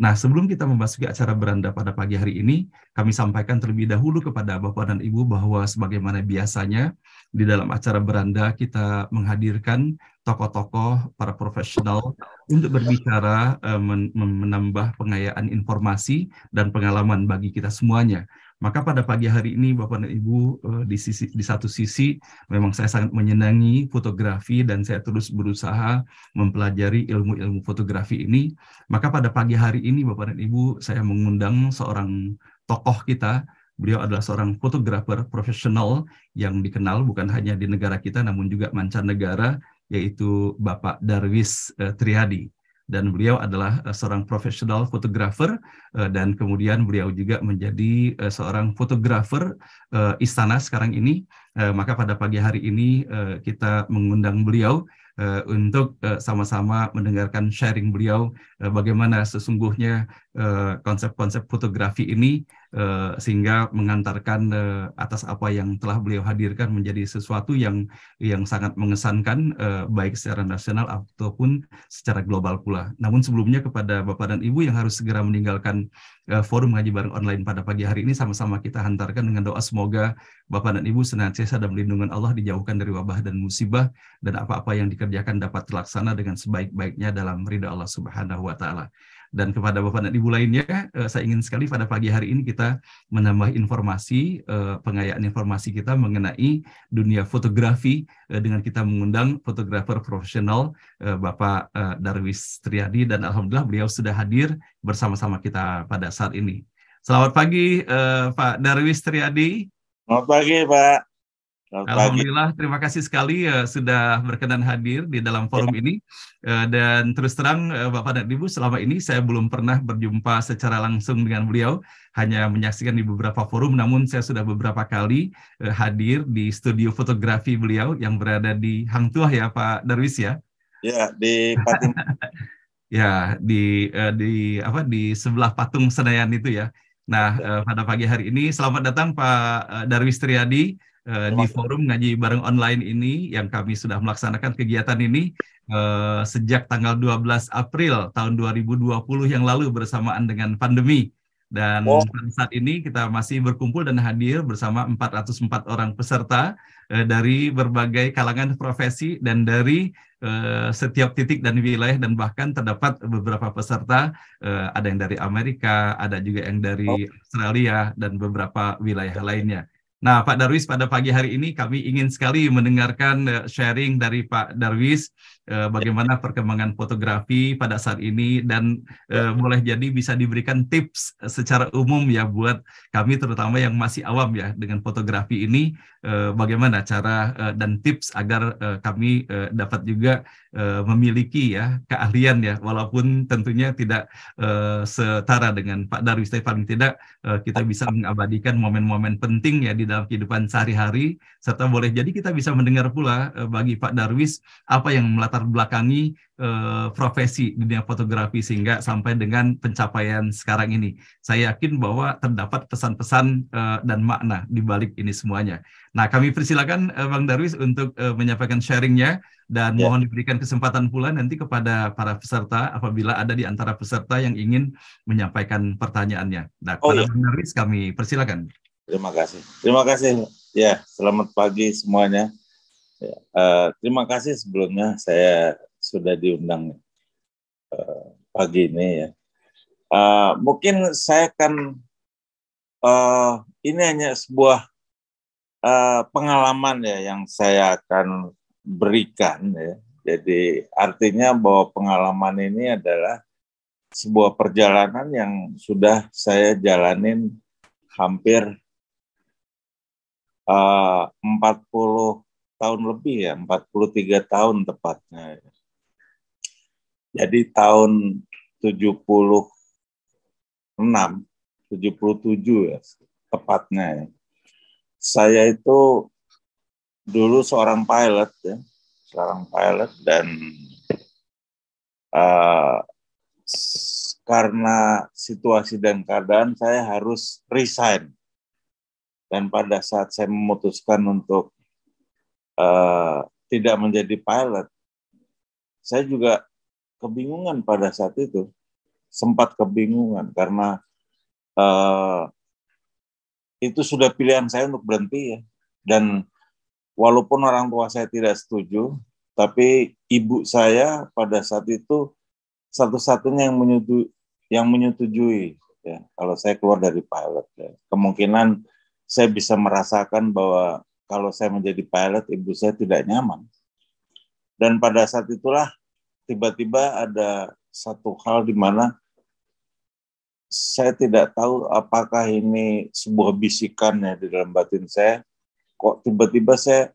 Nah, sebelum kita memasuki acara beranda pada pagi hari ini, kami sampaikan terlebih dahulu kepada Bapak dan Ibu bahwa sebagaimana biasanya di dalam acara beranda kita menghadirkan tokoh-tokoh para profesional untuk berbicara menambah pengayaan informasi dan pengalaman bagi kita semuanya. Maka pada pagi hari ini Bapak dan Ibu di satu sisi memang saya sangat menyenangi fotografi dan saya terus berusaha mempelajari ilmu-ilmu fotografi ini. Maka pada pagi hari ini Bapak dan Ibu saya mengundang seorang tokoh kita. Beliau adalah seorang fotografer profesional yang dikenal bukan hanya di negara kita namun juga mancanegara, yaitu Bapak Darwis Triadi. Dan beliau adalah seorang profesional fotografer dan kemudian beliau juga menjadi seorang fotografer istana sekarang ini. Maka pada pagi hari ini kita mengundang beliau untuk sama-sama mendengarkan sharing beliau bagaimana sesungguhnya konsep-konsep fotografi ini sehingga mengantarkan atas apa yang telah beliau hadirkan menjadi sesuatu yang sangat mengesankan baik secara nasional ataupun secara global pula. Namun sebelumnya kepada Bapak dan Ibu yang harus segera meninggalkan forum ngaji bareng online pada pagi hari ini, sama-sama kita hantarkan dengan doa semoga Bapak dan Ibu senantiasa dalam lindungan Allah, dijauhkan dari wabah dan musibah, dan apa-apa yang dikerjakan dapat terlaksana dengan sebaik-baiknya dalam ridha Allah Subhanahu wa Ta'ala. Dan kepada Bapak dan Ibu lainnya, saya ingin sekali pada pagi hari ini kita menambah informasi, pengayaan informasi kita mengenai dunia fotografi dengan kita mengundang fotografer profesional Bapak Darwis Triadi, dan alhamdulillah beliau sudah hadir bersama-sama kita pada saat ini. Selamat pagi Pak Darwis Triadi. Selamat pagi Pak. Alhamdulillah, terima kasih sekali sudah berkenan hadir di dalam forum ini. Dan terus terang Bapak dan Ibu, selama ini saya belum pernah berjumpa secara langsung dengan beliau, hanya menyaksikan di beberapa forum, namun saya sudah beberapa kali hadir di studio fotografi beliau yang berada di Hang Tuah ya Pak Darwis ya? Ya, di Patung. Ya, di sebelah patung Senayan itu ya. Nah, pada pagi hari ini selamat datang Pak Darwis Triadi di forum ngaji bareng online ini yang kami sudah melaksanakan kegiatan ini sejak tanggal 12 April tahun 2020 yang lalu bersamaan dengan pandemi. Dan pada saat ini kita masih berkumpul dan hadir bersama 404 orang peserta dari berbagai kalangan profesi dan dari setiap titik dan wilayah, dan bahkan terdapat beberapa peserta ada yang dari Amerika, ada juga yang dari Australia dan beberapa wilayah lainnya. Nah, Pak Darwis, pada pagi hari ini kami ingin sekali mendengarkan sharing dari Pak Darwis bagaimana perkembangan fotografi pada saat ini, dan boleh jadi bisa diberikan tips secara umum ya buat kami terutama yang masih awam ya dengan fotografi ini, bagaimana cara dan tips agar kami dapat juga memiliki ya keahlian ya, walaupun tentunya tidak setara dengan Pak Darwis, tapi paling tidak kita bisa mengabadikan momen-momen penting ya di dalam kehidupan sehari-hari, serta boleh jadi kita bisa mendengar pula bagi Pak Darwis apa yang melatar belakangi profesi di dunia fotografi sehingga sampai dengan pencapaian sekarang ini. Saya yakin bahwa terdapat pesan-pesan dan makna di balik ini semuanya. Nah, kami persilakan Bang Darwis untuk menyampaikan sharingnya, dan mohon diberikan kesempatan pula nanti kepada para peserta apabila ada di antara peserta yang ingin menyampaikan pertanyaannya. Nah, kepada Bang Darwis kami persilakan. Terima kasih. Terima kasih. Ya, selamat pagi semuanya. Ya, terima kasih sebelumnya saya sudah diundang pagi ini ya. Mungkin saya akan ini hanya sebuah pengalaman ya yang saya akan berikan ya. Jadi artinya bahwa pengalaman ini adalah sebuah perjalanan yang sudah saya jalanin hampir 40 tahun lebih ya, 43 tahun tepatnya. Jadi tahun 76, 77 ya tepatnya ya. Saya itu dulu seorang pilot ya, dan karena situasi dan keadaan saya harus resign. Dan pada saat saya memutuskan untuk tidak menjadi pilot, saya juga kebingungan pada saat itu. sempat kebingungan karena itu sudah pilihan saya untuk berhenti ya. Dan walaupun orang tua saya tidak setuju, tapi ibu saya pada saat itu satu-satunya yang menyetujui ya kalau saya keluar dari pilot ya. Kemungkinan saya bisa merasakan bahwa kalau saya menjadi pilot, ibu saya tidak nyaman. Dan pada saat itulah tiba-tiba ada satu hal di mana saya tidak tahu apakah ini sebuah bisikan ya di dalam batin saya. Kok tiba-tiba saya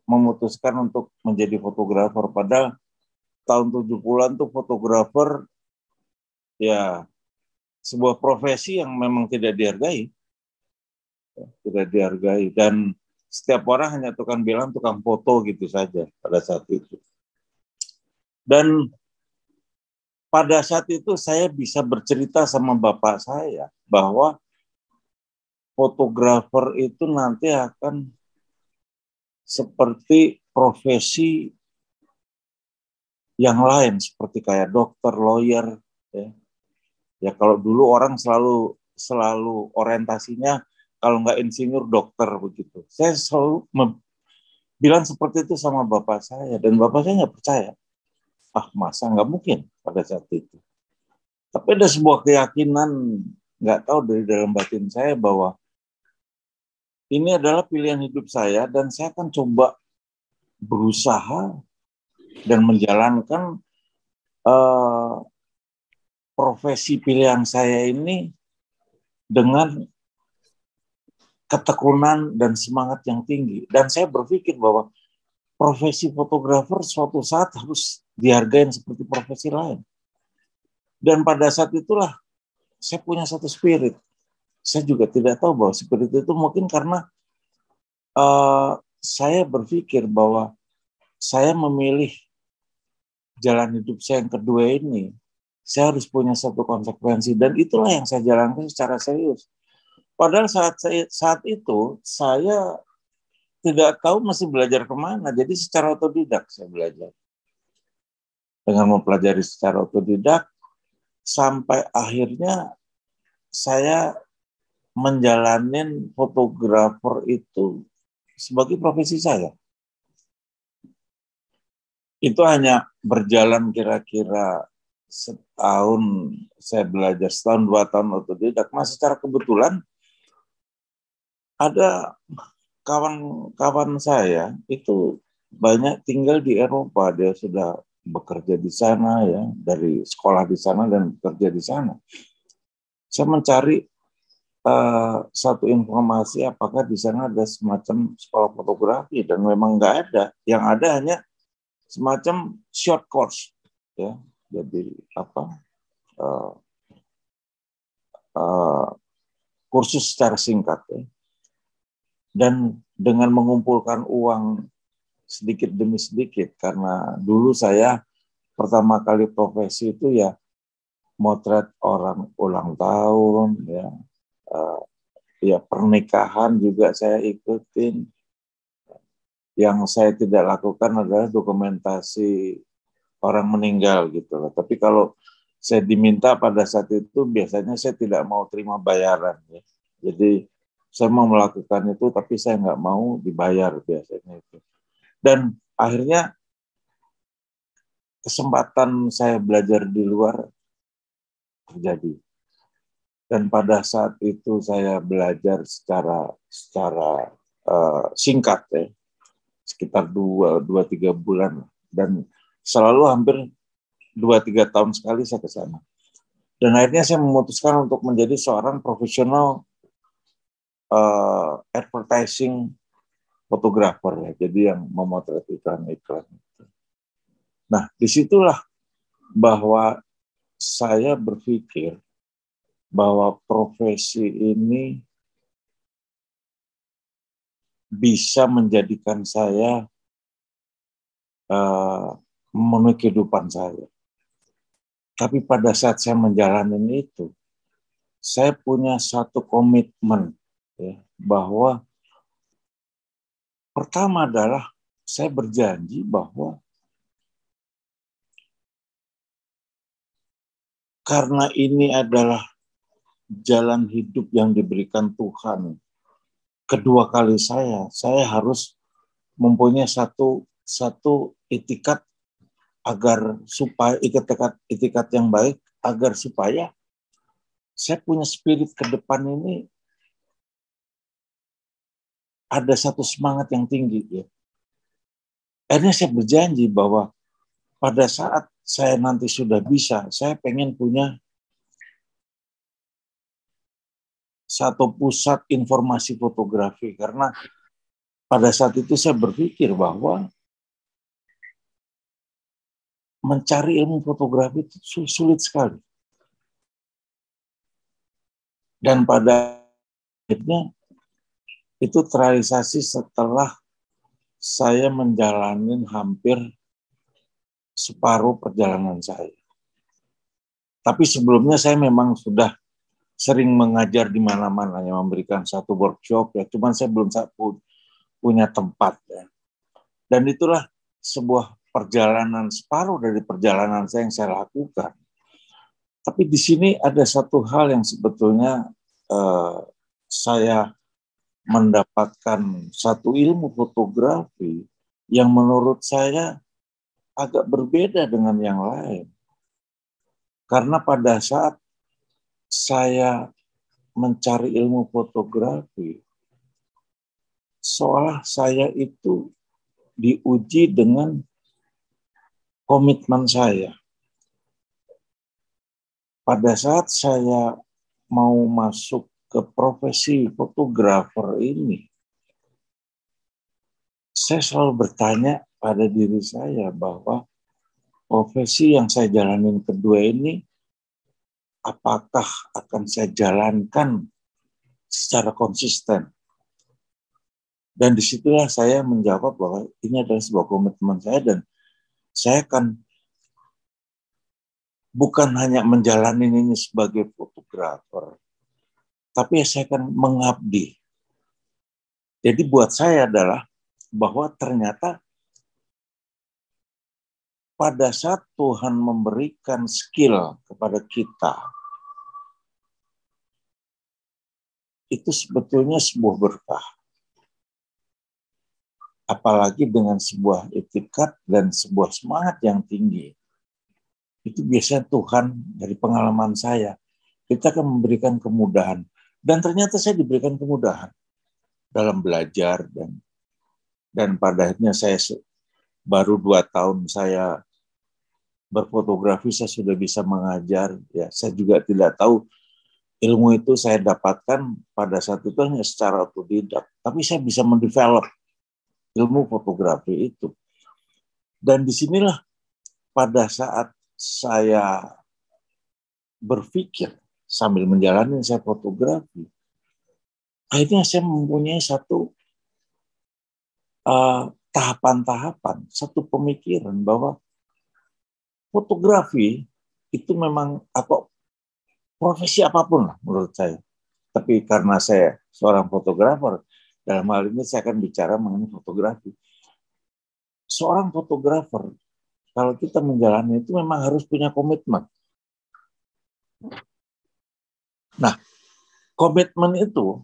memutuskan untuk menjadi fotografer. Padahal tahun 70-an tuh fotografer ya sebuah profesi yang memang tidak dihargai. Tidak dihargai. Dan setiap orang hanya tukang bilang tukang foto gitu saja pada saat itu. Dan pada saat itu saya bisa bercerita sama bapak saya bahwa fotografer itu nanti akan seperti profesi yang lain, seperti kayak dokter, lawyer. Ya kalau dulu orang selalu orientasinya kalau nggak insinyur dokter begitu. Saya selalu bilang seperti itu sama bapak saya dan bapak saya nggak percaya. Ah masa nggak mungkin pada saat itu. Tapi ada sebuah keyakinan nggak tahu dari dalam batin saya bahwa ini adalah pilihan hidup saya dan saya akan coba berusaha dan menjalankan profesi pilihan saya ini dengan ketekunan dan semangat yang tinggi. Dan saya berpikir bahwa profesi fotografer suatu saat harus dihargai seperti profesi lain. Dan pada saat itulah saya punya satu spirit. Saya juga tidak tahu bahwa spirit itu mungkin karena saya berpikir bahwa saya memilih jalan hidup saya yang kedua ini. Saya harus punya satu konsekuensi. Dan itulah yang saya jalankan secara serius. Padahal saat itu saya tidak tahu masih belajar kemana. Jadi secara otodidak saya belajar. Dengan mempelajari secara otodidak, sampai akhirnya saya menjalanin fotografer itu sebagai profesi saya. Itu hanya berjalan kira-kira setahun saya belajar, setahun 2 tahun otodidak. Nah secara kebetulan ada kawan-kawan saya itu banyak tinggal di Eropa, dia sudah bekerja di sana ya, dari sekolah di sana dan bekerja di sana. Saya mencari satu informasi apakah di sana ada semacam sekolah fotografi dan memang nggak ada. Yang ada hanya semacam short course ya. Jadi kursus secara singkat ya. Dan dengan mengumpulkan uang sedikit demi sedikit, karena dulu saya pertama kali profesi itu ya motret orang ulang tahun ya, ya pernikahan juga saya ikutin. Yang saya tidak lakukan adalah dokumentasi orang meninggal gitu loh. Tapi kalau saya diminta pada saat itu biasanya saya tidak mau terima bayaran ya. Jadi saya mau melakukan itu tapi saya nggak mau dibayar biasanya itu. Dan akhirnya kesempatan saya belajar di luar terjadi. Dan pada saat itu saya belajar secara singkat ya, sekitar 2-3 bulan dan selalu hampir 2-3 tahun sekali saya ke sana. Dan akhirnya saya memutuskan untuk menjadi seorang profesional advertising fotografer ya, jadi yang memotret iklan-iklan. Nah, disitulah bahwa saya berpikir bahwa profesi ini bisa menjadikan saya memenuhi kehidupan saya. Tapi pada saat saya menjalani itu, saya punya satu komitmen ya, bahwa pertama adalah saya berjanji bahwa karena ini adalah jalan hidup yang diberikan Tuhan. Kedua kali saya harus mempunyai satu itikat agar supaya itikat yang baik agar supaya saya punya spirit ke depan ini ada satu semangat yang tinggi ya. Akhirnya saya berjanji bahwa pada saat saya nanti sudah bisa, saya pengen punya satu pusat informasi fotografi, karena pada saat itu saya berpikir bahwa mencari ilmu fotografi itu sulit sekali. Dan pada akhirnya itu terrealisasi setelah saya menjalani hampir separuh perjalanan saya. Tapi sebelumnya saya memang sudah sering mengajar di mana-mana, yang memberikan satu workshop ya, cuman saya belum punya tempat ya. Dan itulah sebuah perjalanan, separuh dari perjalanan saya yang saya lakukan. Tapi di sini ada satu hal yang sebetulnya saya mendapatkan satu ilmu fotografi yang menurut saya agak berbeda dengan yang lain. Karena pada saat saya mencari ilmu fotografi, seolah saya itu diuji dengan komitmen saya. Pada saat saya mau masuk ke profesi fotografer ini, saya selalu bertanya pada diri saya bahwa profesi yang saya jalanin kedua ini, apakah akan saya jalankan secara konsisten? Dan disitulah saya menjawab bahwa ini adalah sebuah komitmen saya, dan saya akan bukan hanya menjalani ini sebagai fotografer, tapi saya akan mengabdi. Jadi buat saya adalah bahwa ternyata pada saat Tuhan memberikan skill kepada kita, itu sebetulnya sebuah berkah. Apalagi dengan sebuah etikat dan sebuah semangat yang tinggi. Itu biasanya Tuhan, dari pengalaman saya, kita akan memberikan kemudahan. Dan ternyata saya diberikan kemudahan dalam belajar, dan pada akhirnya saya baru 2 tahun saya berfotografi, saya sudah bisa mengajar. Ya, saya juga tidak tahu ilmu itu saya dapatkan pada saat itu hanya secara otodidak, tapi saya bisa mendevelop ilmu fotografi itu. Dan disinilah pada saat saya berpikir sambil menjalani saya fotografi, akhirnya saya mempunyai satu tahapan-tahapan, satu pemikiran bahwa fotografi itu memang, atau profesi apapun lah menurut saya. Tapi karena saya seorang fotografer, dalam hal ini saya akan bicara mengenai fotografi. Seorang fotografer, kalau kita menjalani itu memang harus punya komitmen. Nah, komitmen itu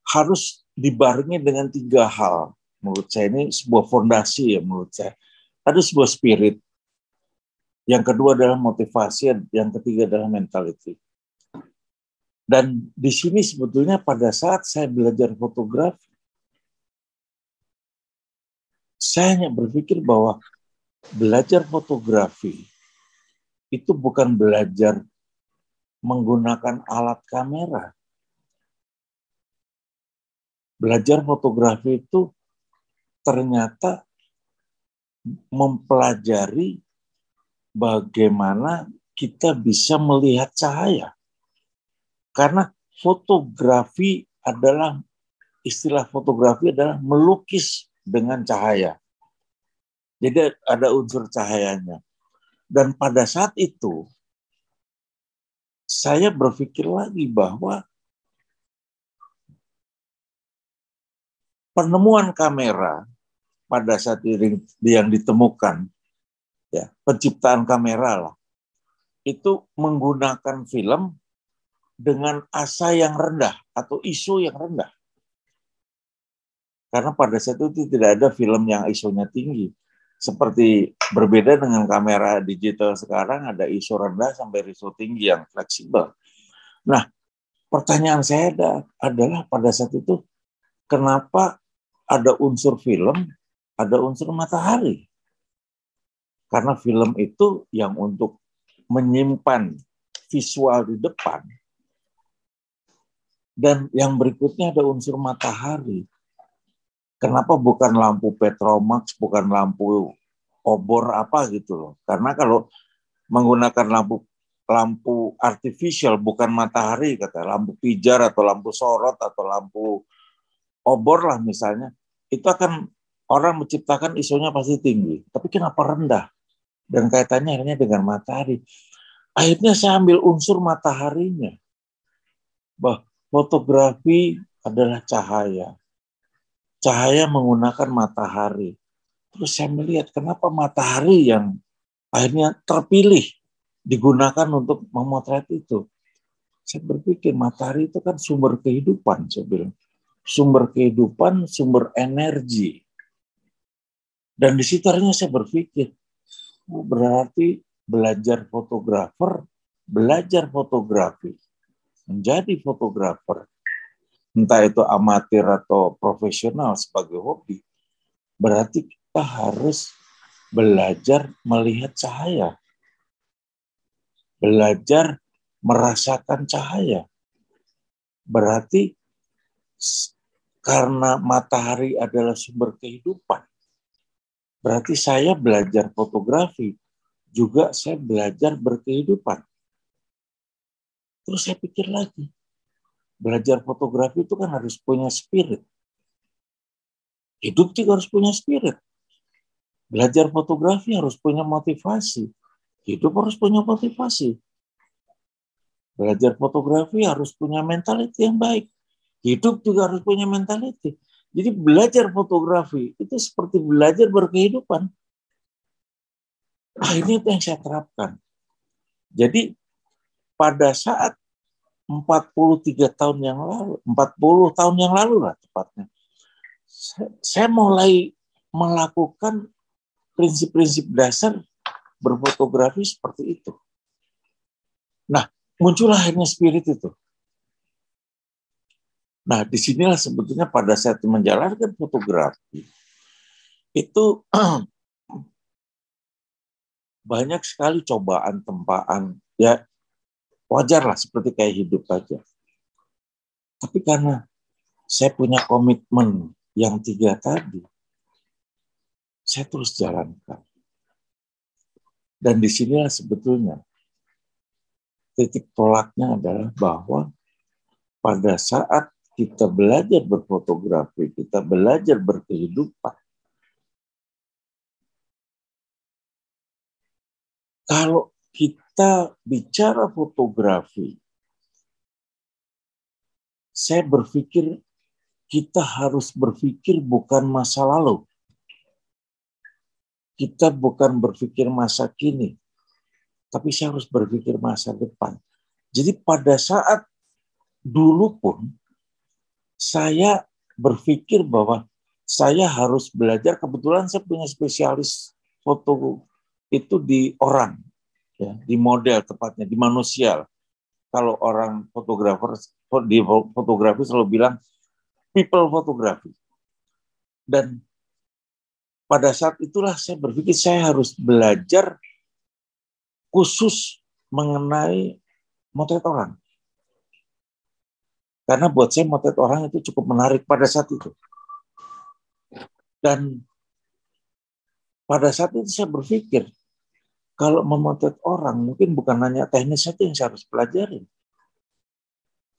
harus dibarengi dengan 3 hal. Menurut saya ini sebuah fondasi ya menurut saya. Ada sebuah spirit. Yang kedua adalah motivasi, yang ketiga adalah mentality. Dan di sini sebetulnya pada saat saya belajar fotografi, saya hanya berpikir bahwa belajar fotografi itu bukan belajar menggunakan alat kamera. Belajar fotografi itu ternyata mempelajari bagaimana kita bisa melihat cahaya. Karena fotografi adalah, istilah fotografi adalah melukis dengan cahaya. Jadi ada unsur cahayanya. Dan pada saat itu, saya berpikir lagi bahwa penemuan kamera pada saat yang ditemukan, ya, penciptaan kamera lah, itu menggunakan film dengan asa yang rendah atau ISO yang rendah. Karena pada saat itu tidak ada film yang ISO-nya tinggi. Seperti berbeda dengan kamera digital sekarang, ada ISO rendah sampai ISO tinggi yang fleksibel. Nah, pertanyaan saya adalah pada saat itu, kenapa ada unsur film, ada unsur matahari? Karena film itu yang untuk menyimpan visual di depan. Dan yang berikutnya ada unsur matahari. Kenapa bukan lampu Petromax, bukan lampu obor apa gitu loh. Karena kalau menggunakan lampu artificial, bukan matahari, kata lampu pijar atau lampu sorot atau lampu obor lah misalnya, itu akan orang menciptakan ISO-nya pasti tinggi. Tapi kenapa rendah? Dan kaitannya akhirnya dengan matahari. Akhirnya saya ambil unsur mataharinya. Bahwa fotografi adalah cahaya. Cahaya menggunakan matahari. Terus saya melihat kenapa matahari yang akhirnya terpilih digunakan untuk memotret itu. Saya berpikir matahari itu kan sumber kehidupan, saya bilang. Sumber kehidupan, sumber energi. Dan di situ akhirnya saya berpikir, berarti belajar fotografi, menjadi fotografer, entah itu amatir atau profesional sebagai hobi, berarti kita harus belajar melihat cahaya, belajar merasakan cahaya. Berarti karena matahari adalah sumber kehidupan, berarti saya belajar fotografi, juga saya belajar berkehidupan. Terus saya pikir lagi, belajar fotografi itu kan harus punya spirit. Hidup juga harus punya spirit. Belajar fotografi harus punya motivasi. Hidup harus punya motivasi. Belajar fotografi harus punya mentality yang baik. Hidup juga harus punya mentality. Jadi belajar fotografi itu seperti belajar berkehidupan. Nah, ini yang saya terapkan. Jadi pada saat 43 tahun yang lalu, 40 tahun yang lalu lah tepatnya, saya mulai melakukan prinsip-prinsip dasar berfotografi seperti itu. Nah, muncullah akhirnya spirit itu. Nah, disinilah sebetulnya pada saat menjalankan fotografi, itu banyak sekali cobaan, tempaan, ya wajarlah seperti kayak hidup aja. Tapi karena saya punya komitmen yang 3 tadi, saya terus jalankan. Dan disinilah sebetulnya titik tolaknya adalah bahwa pada saat kita belajar berfotografi, kita belajar berkehidupan, kalau kita bicara fotografi, saya berpikir kita harus berpikir bukan masa lalu. Kita bukan berpikir masa kini, tapi saya harus berpikir masa depan. Jadi pada saat dulu pun, saya berpikir bahwa saya harus belajar, kebetulan saya punya spesialis foto itu di orang, ya, di model tepatnya, di manusia. Kalau orang fotografer di fotografi selalu bilang people photography. Dan pada saat itulah saya berpikir saya harus belajar khusus mengenai motret orang. Karena buat saya motret orang itu cukup menarik pada saat itu. Dan pada saat itu saya berpikir, kalau memotret orang mungkin bukan hanya teknis saja yang saya harus pelajari.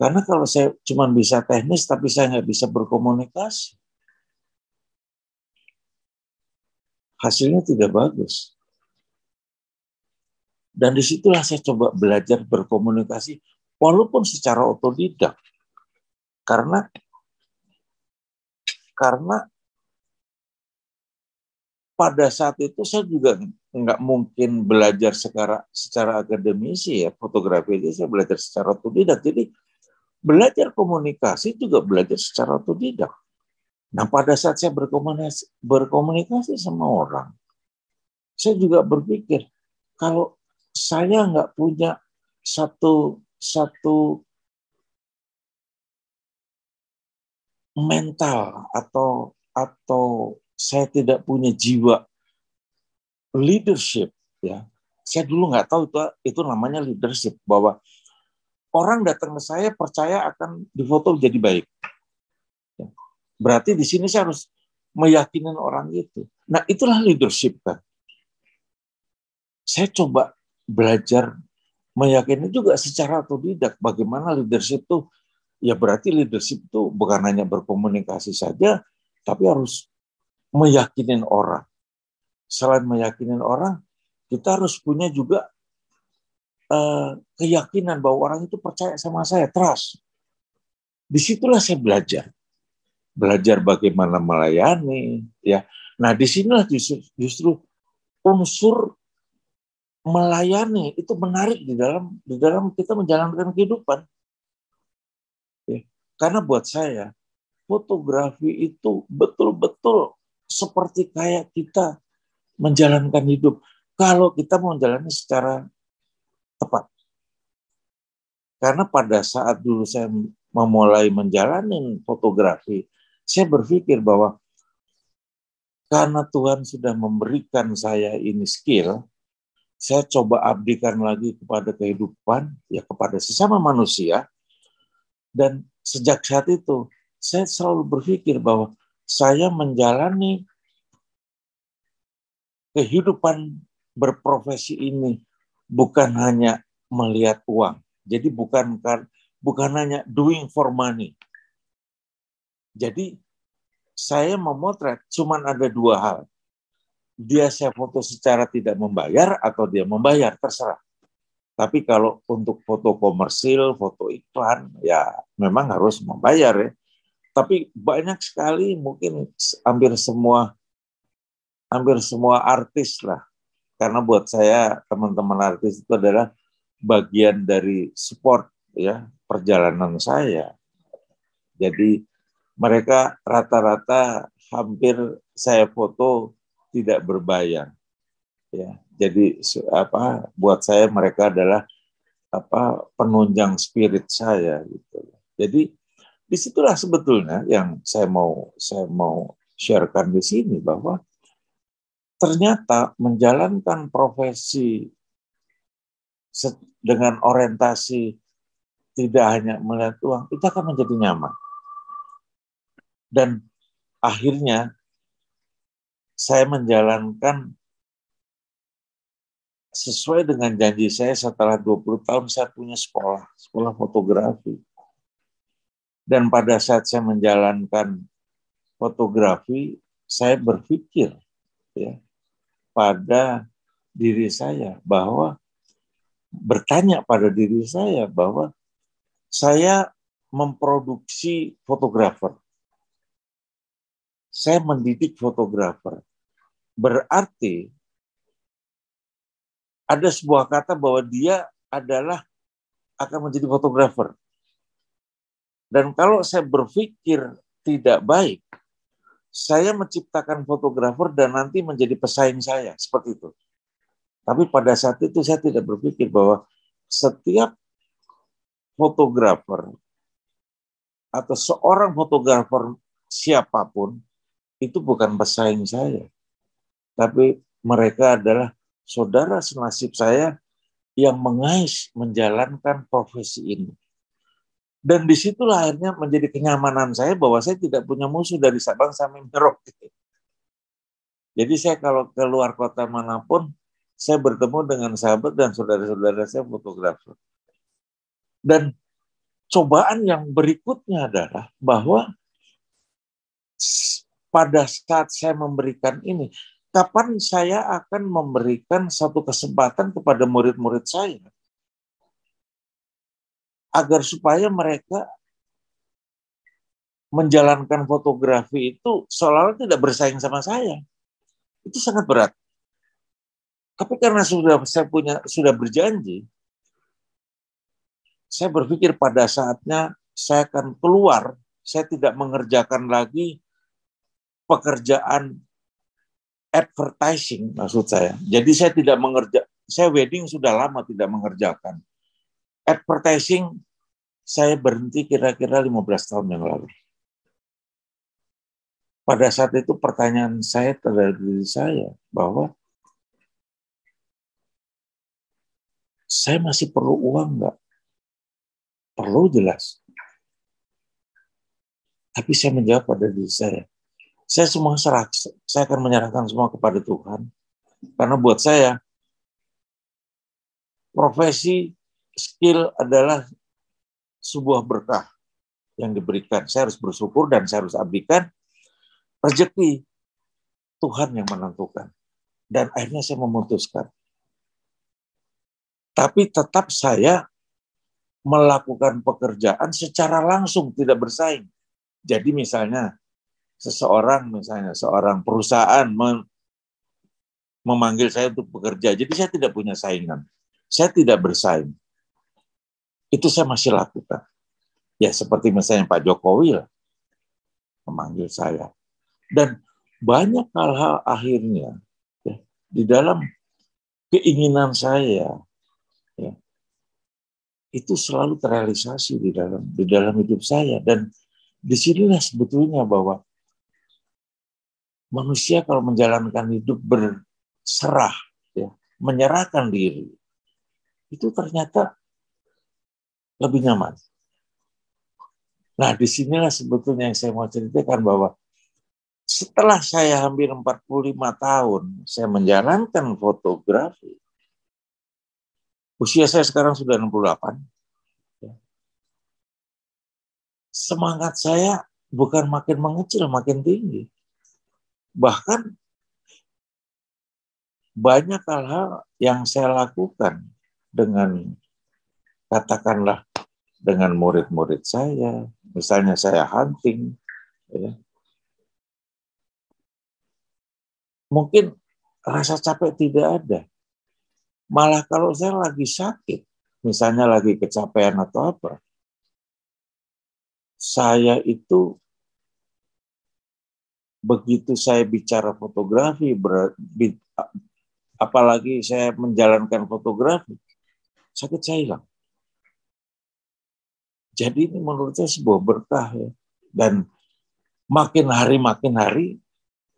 Karena kalau saya cuma bisa teknis tapi saya nggak bisa berkomunikasi, hasilnya tidak bagus. Dan disitulah saya coba belajar berkomunikasi, walaupun secara otodidak. Karena pada saat itu saya juga nggak mungkin belajar secara akademisi ya, fotografi itu saya belajar secara otodidak. Jadi belajar komunikasi juga belajar secara otodidak. Nah, pada saat saya berkomunikasi sama orang, saya juga berpikir, kalau saya nggak punya satu mental atau saya tidak punya jiwa leadership, ya. Saya dulu nggak tahu itu namanya leadership, bahwa orang datang ke saya percaya akan difoto jadi baik. Berarti di sini saya harus meyakinin orang itu. Nah, itulah leadership kan. Saya coba belajar meyakini juga secara otodidak bagaimana leadership itu. Ya berarti leadership itu bukan hanya berkomunikasi saja, tapi harus meyakinin orang. Selain meyakinin orang, kita harus punya juga keyakinan bahwa orang itu percaya sama saya, trust. Disitulah saya belajar bagaimana melayani, ya. Nah, disinilah justru unsur melayani itu menarik di dalam kita menjalankan kehidupan. Ya. Karena buat saya fotografi itu betul-betul seperti kayak kita menjalankan hidup. Kalau kita mau menjalani secara tepat. Karena pada saat dulu saya memulai menjalani fotografi, saya berpikir bahwa karena Tuhan sudah memberikan saya ini skill, saya coba abdikan lagi kepada kehidupan, ya kepada sesama manusia. Dan sejak saat itu, saya selalu berpikir bahwa saya menjalani kehidupan berprofesi ini bukan hanya melihat uang. Jadi bukan hanya doing for money. Jadi saya memotret cuman ada dua hal. Dia saya foto secara tidak membayar atau dia membayar, terserah. Tapi kalau untuk foto komersil, foto iklan, ya memang harus membayar ya. Tapi banyak sekali, mungkin hampir semua artis lah. Karena buat saya teman-teman artis itu adalah bagian dari support ya perjalanan saya. Jadi mereka rata-rata hampir saya foto tidak berbayar. Ya, jadi buat saya mereka adalah penunjang spirit saya gitu. Jadi disitulah sebetulnya yang saya mau sharekan di sini, bahwa ternyata menjalankan profesi dengan orientasi tidak hanya melihat uang itu akan menjadi nyaman. Dan akhirnya saya menjalankan sesuai dengan janji saya. Setelah 20 tahun saya punya sekolah fotografi. Dan pada saat saya menjalankan fotografi, saya berpikir ya pada diri saya, bahwa bertanya pada diri saya bahwa saya memproduksi fotografer. Saya mendidik fotografer. Berarti ada sebuah kata bahwa dia akan menjadi fotografer. Dan kalau saya berpikir tidak baik, saya menciptakan fotografer dan nanti menjadi pesaing saya, seperti itu. Tapi pada saat itu saya tidak berpikir bahwa setiap fotografer atau seorang fotografer siapapun itu bukan pesaing saya. Tapi mereka adalah saudara senasib saya yang mengais menjalankan profesi ini. Dan disitulah akhirnya menjadi kenyamanan saya bahwa saya tidak punya musuh dari Sabang sampai Merauke. Jadi saya kalau keluar kota manapun, saya bertemu dengan sahabat dan saudara-saudara saya fotografer. Dan cobaan yang berikutnya adalah bahwa pada saat saya memberikan ini, kapan saya akan memberikan satu kesempatan kepada murid-murid saya agar supaya mereka menjalankan fotografi itu seolah-olah tidak bersaing sama saya. Itu sangat berat. Tapi karena sudah berjanji, saya berpikir pada saatnya saya akan keluar, saya tidak mengerjakan lagi pekerjaan advertising maksud saya. Jadi saya wedding sudah lama tidak mengerjakan. Advertising saya berhenti kira-kira 15 tahun yang lalu. Pada saat itu pertanyaan saya terhadap diri saya bahwa saya masih perlu uang nggak? Perlu jelas. Tapi saya menjawab pada diri saya semua serah, saya akan menyerahkan semua kepada Tuhan. Karena buat saya, profesi, skill adalah sebuah berkah yang diberikan. Saya harus bersyukur dan saya harus abdikan. Rezeki, Tuhan yang menentukan. Dan akhirnya saya memutuskan. Tapi tetap saya melakukan pekerjaan secara langsung, tidak bersaing. Jadi misalnya, seorang perusahaan memanggil saya untuk bekerja. Jadi saya tidak punya saingan. Saya tidak bersaing. Itu saya masih lakukan. Ya seperti misalnya Pak Jokowi lah, memanggil saya. Dan banyak hal-hal akhirnya ya, di dalam keinginan saya ya, itu selalu terrealisasi di dalam hidup saya. Dan disinilah sebetulnya bahwa manusia kalau menjalankan hidup berserah, ya, menyerahkan diri, itu ternyata lebih nyaman. Nah, disinilah sebetulnya yang saya mau ceritakan bahwa setelah saya hampir 45 tahun, saya menjalankan fotografi. Usia saya sekarang sudah 68. Semangat saya bukan makin mengecil, makin tinggi. Bahkan banyak hal-hal yang saya lakukan dengan, katakanlah, dengan murid-murid saya, misalnya saya hunting, ya. Mungkin rasa capek tidak ada. Malah kalau saya lagi sakit, misalnya lagi kecapean atau apa, saya itu begitu saya bicara fotografi, apalagi saya menjalankan fotografi, sakit saya hilang. Jadi ini menurut saya sebuah berkah ya. Dan makin hari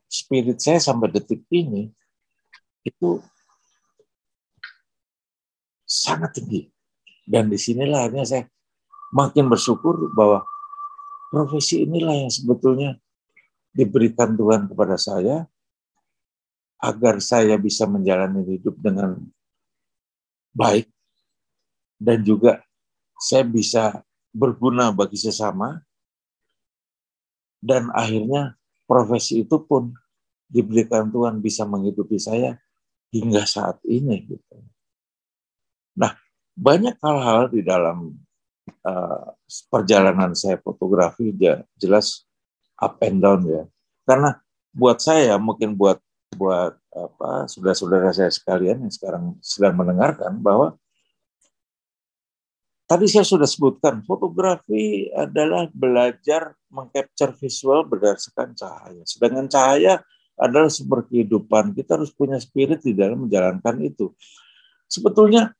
spirit saya sampai detik ini itu sangat tinggi. Dan disinilah akhirnya saya makin bersyukur bahwa profesi inilah yang sebetulnya diberikan Tuhan kepada saya agar saya bisa menjalani hidup dengan baik dan juga saya bisa berguna bagi sesama. Dan akhirnya profesi itu pun diberikan Tuhan bisa menghidupi saya hingga saat ini. Gitu. Nah, banyak hal-hal di dalam perjalanan saya fotografi jelas up and down ya. Karena buat saya, mungkin buat saudara-saudara saya sekalian yang sekarang sedang mendengarkan, bahwa tadi saya sudah sebutkan, fotografi adalah belajar mengcapture visual berdasarkan cahaya. Sedangkan cahaya adalah sumber kehidupan. Kita harus punya spirit di dalam menjalankan itu. Sebetulnya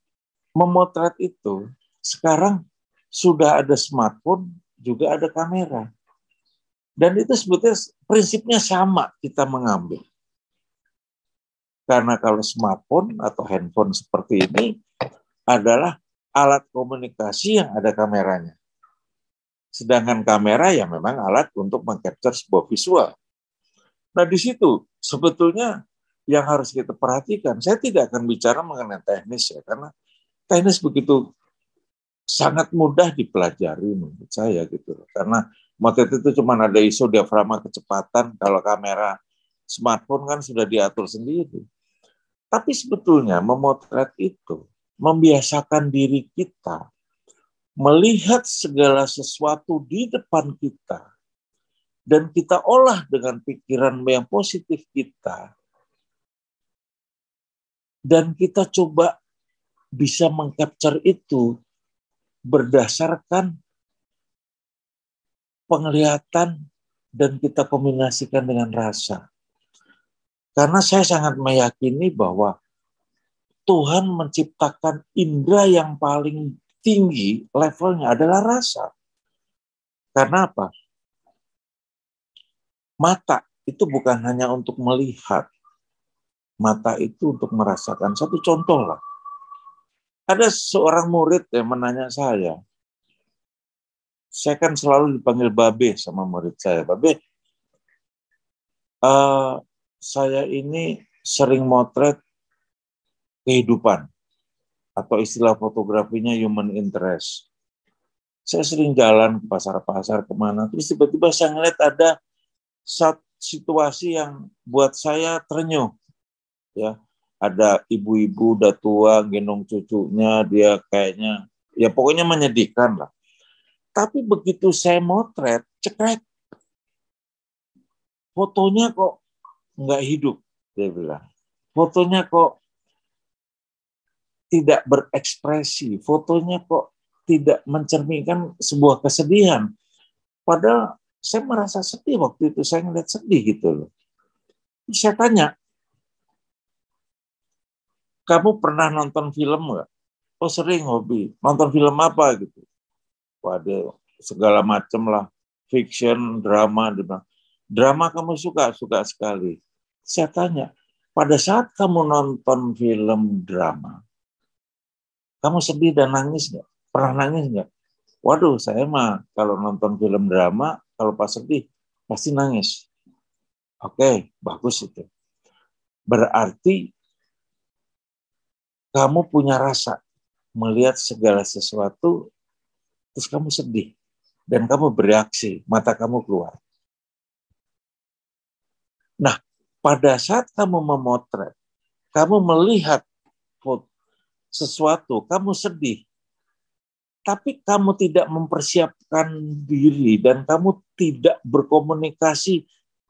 memotret itu, sekarang sudah ada smartphone, juga ada kamera. Dan itu sebetulnya prinsipnya sama kita mengambil. Karena kalau smartphone atau handphone seperti ini adalah alat komunikasi yang ada kameranya. Sedangkan kamera ya memang alat untuk mengcapture sebuah visual. Nah di situ sebetulnya yang harus kita perhatikan. Saya tidak akan bicara mengenai teknis ya, karena teknis begitu sangat mudah dipelajari menurut saya gitu. Karena motret itu cuma ada ISO, diafragma, kecepatan. Kalau kamera smartphone kan sudah diatur sendiri. Tapi sebetulnya memotret itu membiasakan diri kita melihat segala sesuatu di depan kita dan kita olah dengan pikiran yang positif kita Dan kita coba bisa mengcapture itu berdasarkan penglihatan dan kita kombinasikan dengan rasa. Karena saya sangat meyakini bahwa Tuhan menciptakan indera yang paling tinggi levelnya adalah rasa. Karena apa? Mata itu bukan hanya untuk melihat. Mata itu untuk merasakan. Satu contoh lah. Ada seorang murid yang menanya saya kan selalu dipanggil Babe sama murid saya. Babe, saya ini sering motret kehidupan. Atau istilah fotografinya human interest. Saya sering jalan ke pasar-pasar kemana. Terus tiba-tiba saya ngeliat ada satu situasi yang buat saya terenyuh. Ya, ada ibu-ibu udah tua gendong cucunya, dia kayaknya ya pokoknya menyedihkan lah. Tapi begitu saya motret, cekrek, fotonya kok nggak hidup, dia bilang. Fotonya kok tidak berekspresi, fotonya kok tidak mencerminkan sebuah kesedihan. Padahal saya merasa sedih waktu itu, saya ngeliat sedih gitu loh. Saya tanya, kamu pernah nonton film nggak? Oh sering, hobi. Nonton film apa gitu? Waduh, segala macam lah. Fiction, drama. Drama kamu suka? Suka sekali. Saya tanya, pada saat kamu nonton film drama, kamu sedih dan nangis nggak? Pernah nangis nggak? Waduh, saya mah kalau nonton film drama, kalau pas sedih, pasti nangis. Oke, bagus itu. Berarti kamu punya rasa melihat segala sesuatu, terus kamu sedih. Dan kamu bereaksi, mata kamu keluar. Nah, pada saat kamu memotret, kamu melihat sesuatu, kamu sedih, tapi kamu tidak mempersiapkan diri dan kamu tidak berkomunikasi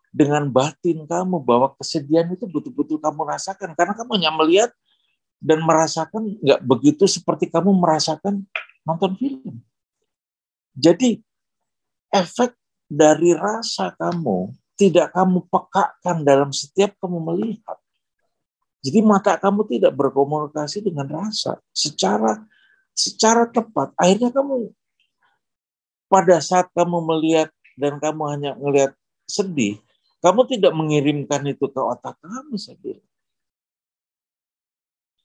dengan batin kamu bahwa kesedihan itu betul-betul kamu rasakan. Karena kamu hanya melihat dan merasakan nggak begitu seperti kamu merasakan nonton film. Jadi efek dari rasa kamu tidak kamu pekakan dalam setiap kamu melihat. Jadi mata kamu tidak berkomunikasi dengan rasa secara tepat. Akhirnya kamu pada saat kamu melihat dan kamu hanya melihat sedih, kamu tidak mengirimkan itu ke otak kamu, saya bilang.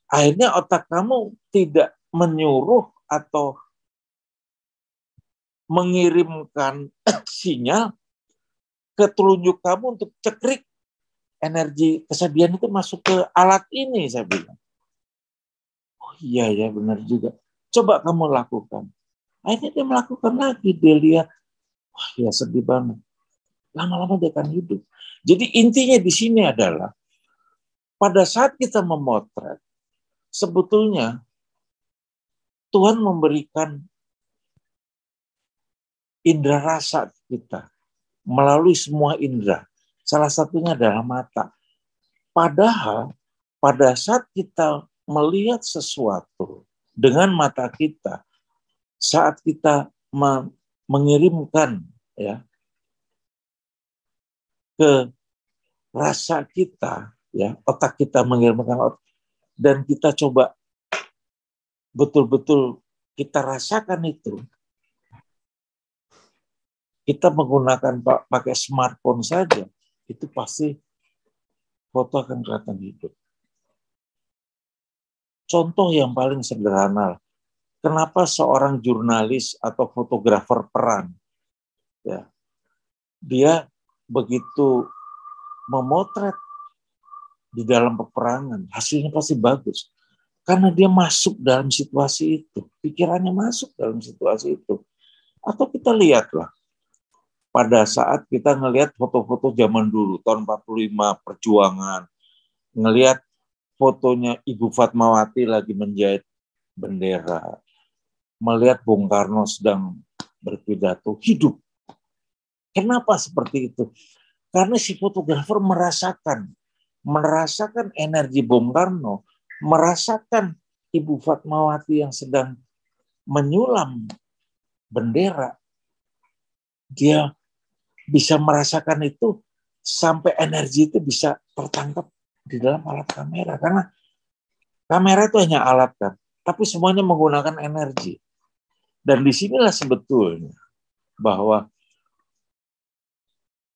Akhirnya otak kamu tidak menyuruh atau mengirimkan sinyal ke telunjuk kamu untuk cekrik energi kesedihan itu masuk ke alat ini, saya bilang. Oh iya ya, benar juga. Coba kamu lakukan. Akhirnya dia melakukan lagi, dia lihat, wah ya sedih banget. Lama-lama dia akan hidup. Jadi intinya di sini adalah pada saat kita memotret, sebetulnya Tuhan memberikan indera rasa kita melalui semua indera. Salah satunya adalah mata. Padahal pada saat kita melihat sesuatu dengan mata kita, saat kita mengirimkan ya ke rasa kita, ya otak kita mengirimkan otak, dan kita coba betul-betul kita rasakan itu. Kita menggunakan pakai smartphone saja, itu pasti foto akan kelihatan hidup. Contoh yang paling sederhana, kenapa seorang jurnalis atau fotografer perang, ya, dia begitu memotret di dalam peperangan, hasilnya pasti bagus. Karena dia masuk dalam situasi itu, pikirannya masuk dalam situasi itu. Atau kita lihatlah, pada saat kita ngelihat foto-foto zaman dulu, tahun 45, perjuangan, ngelihat fotonya Ibu Fatmawati lagi menjahit bendera, melihat Bung Karno sedang berpidato, hidup. Kenapa seperti itu? Karena si fotografer merasakan energi Bung Karno, merasakan Ibu Fatmawati yang sedang menyulam bendera, dia bisa merasakan itu sampai energi itu bisa tertangkap di dalam alat kamera. Karena kamera itu hanya alat kan, tapi semuanya menggunakan energi. Dan disinilah sebetulnya bahwa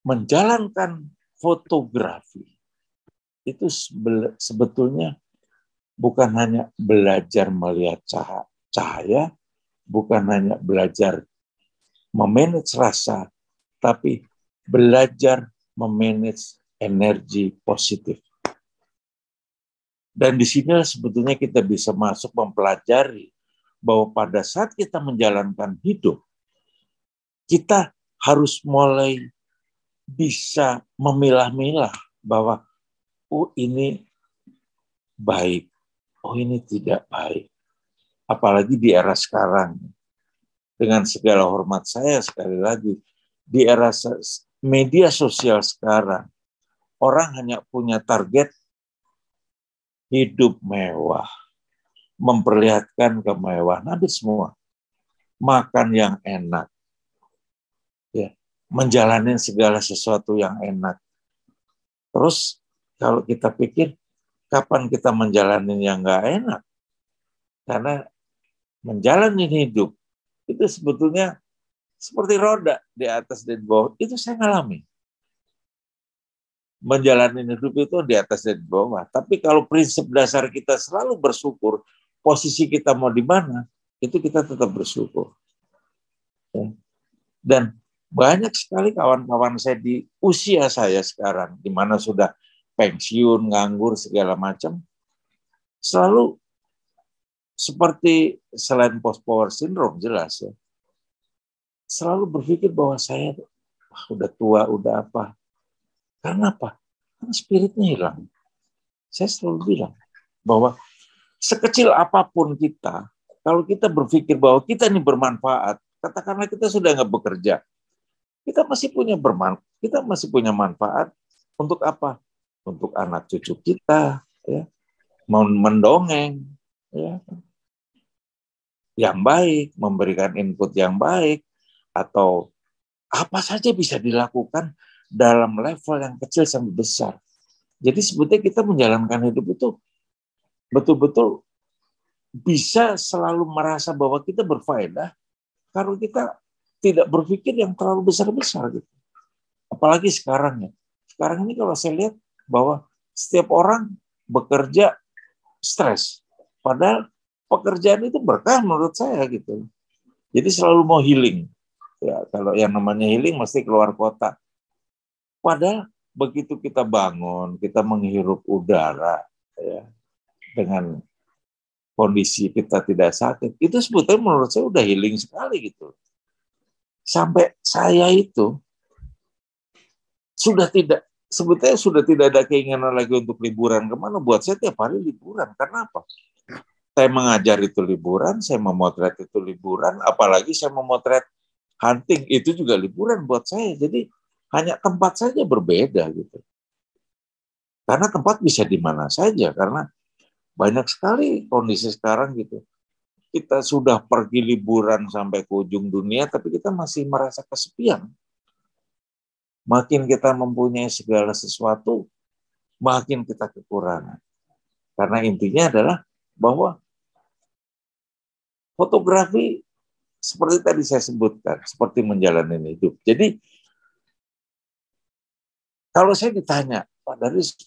menjalankan fotografi itu sebetulnya bukan hanya belajar melihat cahaya, bukan hanya belajar memanage rasa, tapi belajar memanage energi positif. Dan di sinilah sebetulnya kita bisa masuk mempelajari bahwa pada saat kita menjalankan hidup, kita harus mulai bisa memilah-milah bahwa oh ini baik, oh ini tidak baik. Apalagi di era sekarang. Dengan segala hormat saya sekali lagi, di era media sosial sekarang, orang hanya punya target hidup mewah, memperlihatkan kemewahan, habis semua. Makan yang enak, ya, menjalani segala sesuatu yang enak. Terus kalau kita pikir, kapan kita menjalani yang nggak enak? Karena menjalani hidup itu sebetulnya seperti roda di atas dan di bawah. Itu saya ngalami. Menjalani hidup itu di atas dan di bawah. Tapi kalau prinsip dasar kita selalu bersyukur, posisi kita mau di mana, itu kita tetap bersyukur. Dan banyak sekali kawan-kawan saya di usia saya sekarang, di mana sudah pensiun, nganggur, segala macam, selalu seperti selain post-power syndrome jelas ya, selalu berpikir bahwa saya udah tua, udah apa. Karena apa? Karena spiritnya hilang. Saya selalu bilang bahwa sekecil apapun kita, kalau kita berpikir bahwa kita ini bermanfaat, katakanlah kita sudah nggak bekerja, kita masih punya manfaat untuk apa? Untuk anak cucu kita, ya, mendongeng, ya, yang baik, memberikan input yang baik, atau apa saja bisa dilakukan dalam level yang kecil sampai besar. Jadi sebetulnya kita menjalankan hidup itu betul-betul bisa selalu merasa bahwa kita berfaedah kalau kita tidak berpikir yang terlalu besar-besar gitu. Apalagi sekarang ya. Sekarang ini kalau saya lihat bahwa setiap orang bekerja stres. Padahal pekerjaan itu berkah menurut saya gitu. Jadi selalu mau healing. Ya, kalau yang namanya healing mesti keluar kota. Padahal begitu kita bangun, kita menghirup udara ya, dengan kondisi kita tidak sakit, itu sebetulnya menurut saya udah healing sekali gitu. Sampai saya itu sebetulnya sudah tidak ada keinginan lagi untuk liburan kemana. Buat saya tiap hari liburan. Karena apa? Saya mengajar itu liburan, saya memotret itu liburan, apalagi saya memotret hunting itu juga liburan buat saya. Jadi hanya tempat saja berbeda gitu. Karena tempat bisa di mana saja, karena banyak sekali kondisi sekarang gitu. Kita sudah pergi liburan sampai ke ujung dunia, tapi kita masih merasa kesepian. Makin kita mempunyai segala sesuatu, makin kita kekurangan. Karena intinya adalah bahwa fotografi seperti tadi saya sebutkan, seperti menjalani hidup. Jadi kalau saya ditanya, Pak Darwis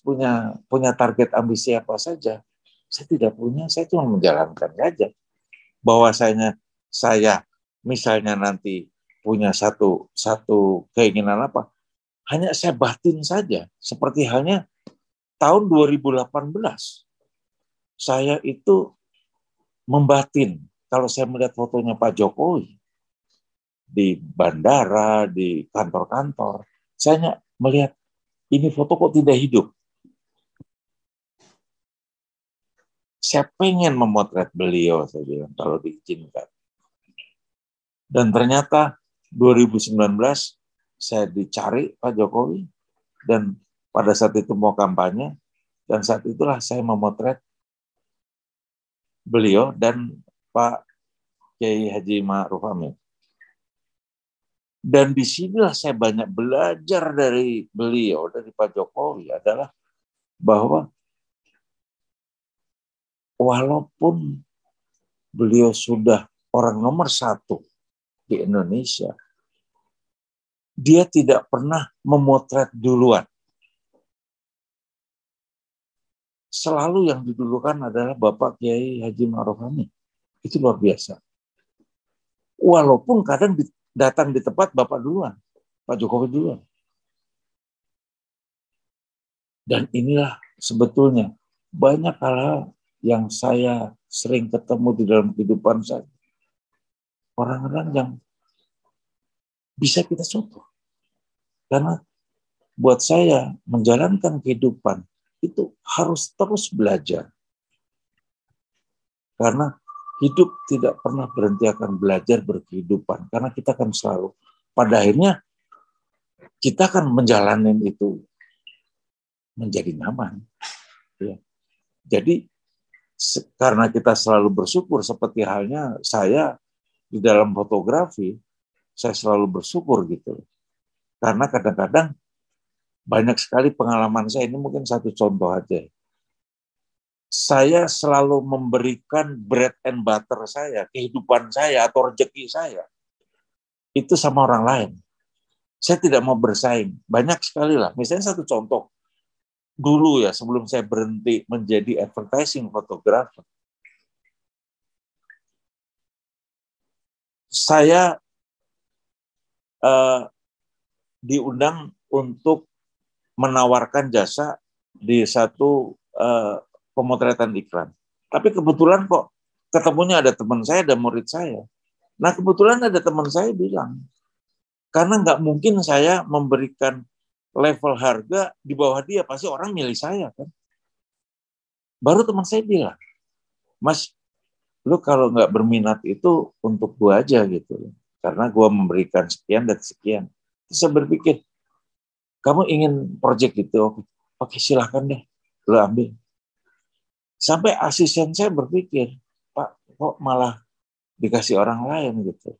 punya target ambisi apa saja? Saya tidak punya, saya cuma menjalankan saja. Bahwasanya saya misalnya nanti punya satu keinginan apa, hanya saya batin saja. Seperti halnya tahun 2018, saya itu membatin. Kalau saya melihat fotonya Pak Jokowi di bandara, di kantor-kantor, saya melihat ini foto kok tidak hidup. Saya pengen memotret beliau, saya bilang, kalau diizinkan. Dan ternyata 2019 saya dicari Pak Jokowi, dan pada saat itu mau kampanye, dan saat itulah saya memotret beliau dan Pak Kiai Haji Ma'ruf Amin. Dan disinilah saya banyak belajar dari beliau, dari Pak Jokowi, adalah bahwa walaupun beliau sudah orang nomor 1 di Indonesia, dia tidak pernah memotret duluan. Selalu yang didulukan adalah Bapak Kiai Haji Ma'ruf Amin. Itu luar biasa. Walaupun kadang datang di tempat Bapak duluan, Pak Jokowi duluan. Dan inilah sebetulnya banyak hal yang saya sering ketemu di dalam kehidupan saya. Orang-orang yang bisa kita contoh. Karena buat saya menjalankan kehidupan itu harus terus belajar. Karena hidup tidak pernah berhenti akan belajar berkehidupan. Karena kita akan selalu, pada akhirnya kita akan menjalani itu menjadi nyaman. Ya. Jadi karena kita selalu bersyukur, seperti halnya saya di dalam fotografi, saya selalu bersyukur gitu. Karena kadang-kadang banyak sekali pengalaman saya, ini mungkin satu contoh aja. Saya selalu memberikan bread and butter saya, kehidupan saya atau rezeki saya, itu sama orang lain. Saya tidak mau bersaing. Banyak sekali lah. Misalnya satu contoh. Dulu ya, sebelum saya berhenti menjadi advertising photographer, saya diundang untuk menawarkan jasa di satu pemotretan iklan. Tapi kebetulan kok ketemunya ada teman saya, ada murid saya. Nah kebetulan ada teman saya bilang, karena nggak mungkin saya memberikan level harga di bawah dia, pasti orang milih saya kan. Baru teman saya bilang, Mas, lu kalau nggak berminat itu untuk gua aja gitu. Karena gua memberikan sekian dan sekian. Terus saya berpikir, kamu ingin proyek gitu, oke silahkan deh, lu ambil. Sampai asisten saya berpikir, Pak, kok malah dikasih orang lain gitu.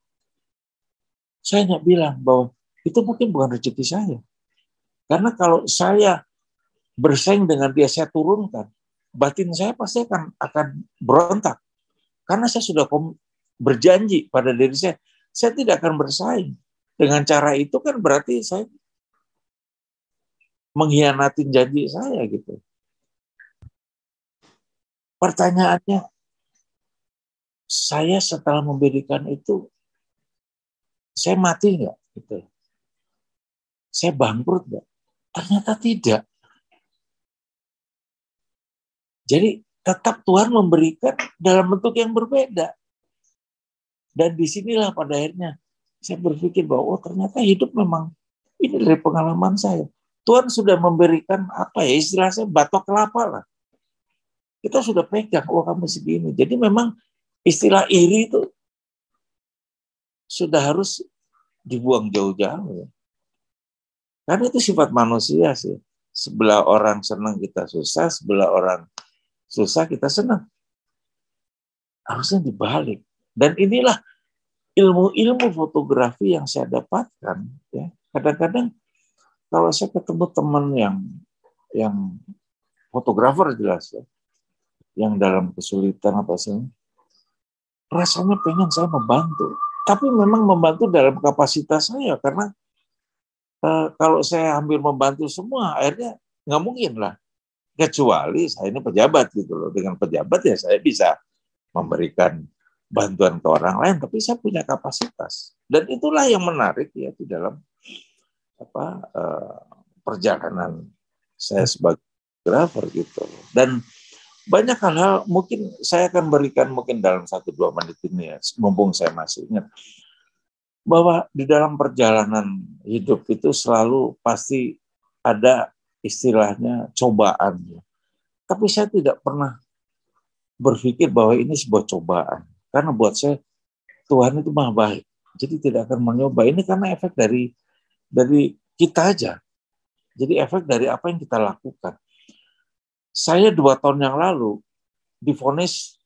Saya nggak bilang bahwa itu mungkin bukan rezeki saya. Karena kalau saya bersaing dengan dia, saya turunkan, batin saya pasti akan berontak. Karena saya sudah berjanji pada diri saya tidak akan bersaing. Dengan cara itu kan berarti saya mengkhianati janji saya gitu. Pertanyaannya, saya setelah memberikan itu, saya mati nggak? Gitu. Saya bangkrut nggak? Ternyata tidak. Jadi tetap Tuhan memberikan dalam bentuk yang berbeda. Dan disinilah pada akhirnya saya berpikir bahwa ternyata hidup memang ini dari pengalaman saya. Tuhan sudah memberikan apa ya, istilahnya batok kelapa lah. Kita sudah pegang, oh kamu segini. Jadi memang istilah iri itu sudah harus dibuang jauh-jauh. Karena itu sifat manusia sih. Sebelah orang senang kita susah, sebelah orang susah kita senang. Harusnya dibalik. Dan inilah ilmu-ilmu fotografi yang saya dapatkan. Ya. Kadang-kadang kalau saya ketemu teman yang fotografer jelas ya, yang dalam kesulitan apa sih, rasanya pengen saya membantu. Tapi memang membantu dalam kapasitas saya, karena kalau saya hampir membantu semua, akhirnya nggak mungkin lah. Kecuali saya ini pejabat gitu loh. Dengan pejabat ya saya bisa memberikan bantuan ke orang lain, tapi saya punya kapasitas. Dan itulah yang menarik ya di dalam perjalanan saya sebagai fotografer gitu. Dan banyak hal mungkin saya akan berikan mungkin dalam 1-2 menit ini ya, mumpung saya masih ingat, bahwa di dalam perjalanan hidup itu selalu pasti ada istilahnya cobaan. Tapi saya tidak pernah berpikir bahwa ini sebuah cobaan. Karena buat saya Tuhan itu maha baik. Jadi tidak akan mencoba. Ini karena efek dari kita aja. Jadi efek dari apa yang kita lakukan. Saya 2 tahun yang lalu divonis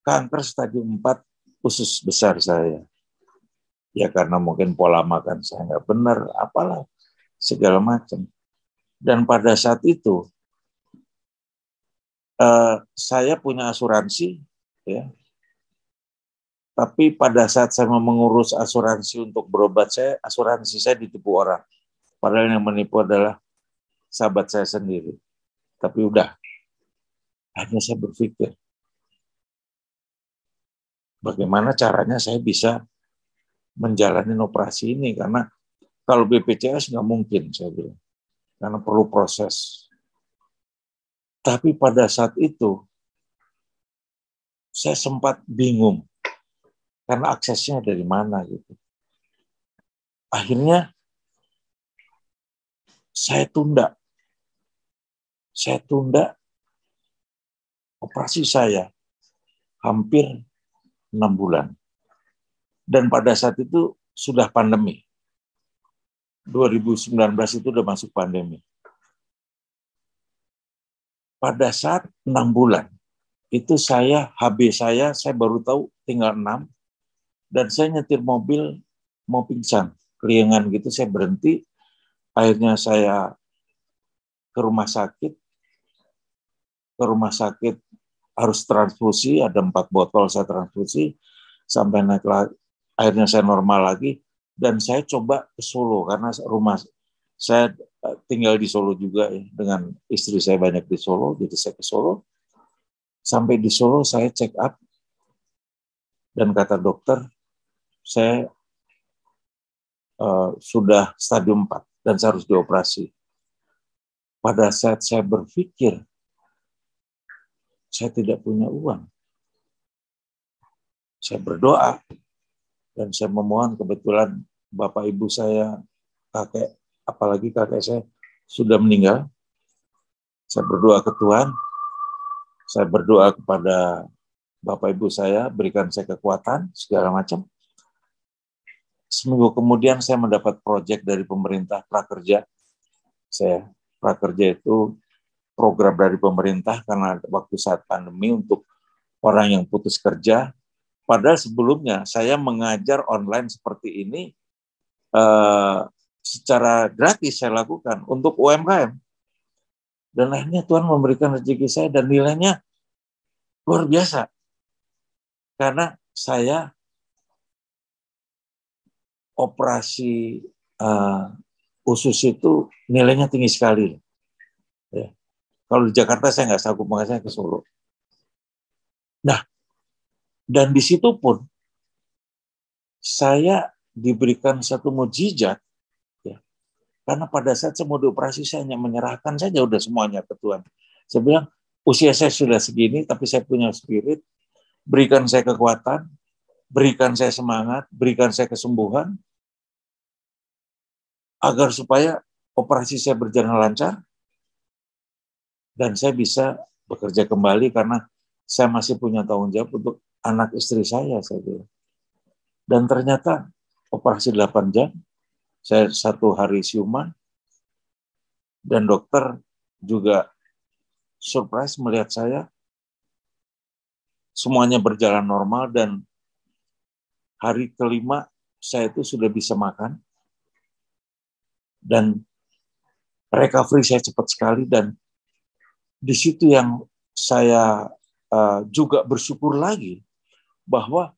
kanker stadium 4 usus besar saya. Ya karena mungkin pola makan saya nggak benar, apalah, segala macam. Dan pada saat itu, saya punya asuransi, ya. Tapi pada saat saya mau mengurus asuransi untuk berobat saya, asuransi saya ditipu orang. Padahal yang menipu adalah sahabat saya sendiri. Tapi udah, akhirnya saya berpikir, bagaimana caranya saya bisa menjalani operasi ini, karena kalau BPJS nggak mungkin, saya bilang, karena perlu proses. Tapi pada saat itu, saya sempat bingung, karena aksesnya dari mana gitu. Akhirnya saya tunda operasi saya hampir 6 bulan. Dan pada saat itu sudah pandemi. 2019 itu udah masuk pandemi. Pada saat 6 bulan, itu HB saya baru tahu tinggal 6, dan saya nyetir mobil mau pingsan, keliengan gitu, saya berhenti, akhirnya saya ke rumah sakit harus transfusi, ada 4 botol saya transfusi, sampai naik lagi, akhirnya saya normal lagi, dan saya coba ke Solo, karena rumah saya tinggal di Solo juga ya, dengan istri saya banyak di Solo, jadi saya ke Solo. Sampai di Solo saya check up, dan kata dokter saya sudah stadium 4 dan saya harus dioperasi. Pada saat saya berpikir, saya tidak punya uang. Saya berdoa, dan saya memohon, kebetulan bapak ibu saya, kakek, apalagi kakek saya sudah meninggal. Saya berdoa ke Tuhan, saya berdoa kepada bapak ibu saya, berikan saya kekuatan, segala macam. Seminggu kemudian saya mendapat proyek dari pemerintah prakerja. Prakerja itu program dari pemerintah karena waktu saat pandemi untuk orang yang putus kerja. Padahal sebelumnya saya mengajar online seperti ini secara gratis saya lakukan untuk UMKM. Dan akhirnya Tuhan memberikan rezeki saya dan nilainya luar biasa. Karena saya operasi usus itu nilainya tinggi sekali. Ya. Kalau di Jakarta saya nggak sanggup, makanya saya ke Solo. Nah, dan di situ pun saya diberikan satu mukjizat, ya. Karena pada saat saya mau dioperasi saya hanya menyerahkan saja udah semuanya ke Tuhan. Saya bilang, usia saya sudah segini, tapi saya punya spirit, berikan saya kekuatan, berikan saya semangat, berikan saya kesembuhan, agar supaya operasi saya berjalan lancar, dan saya bisa bekerja kembali karena saya masih punya tanggung jawab untuk anak istri saya bilang. Dan ternyata operasi 8 jam, saya 1 hari siuman, dan dokter juga surprise melihat saya, semuanya berjalan normal, dan hari kelima saya itu sudah bisa makan, dan recovery saya cepat sekali, dan di situ yang saya juga bersyukur lagi bahwa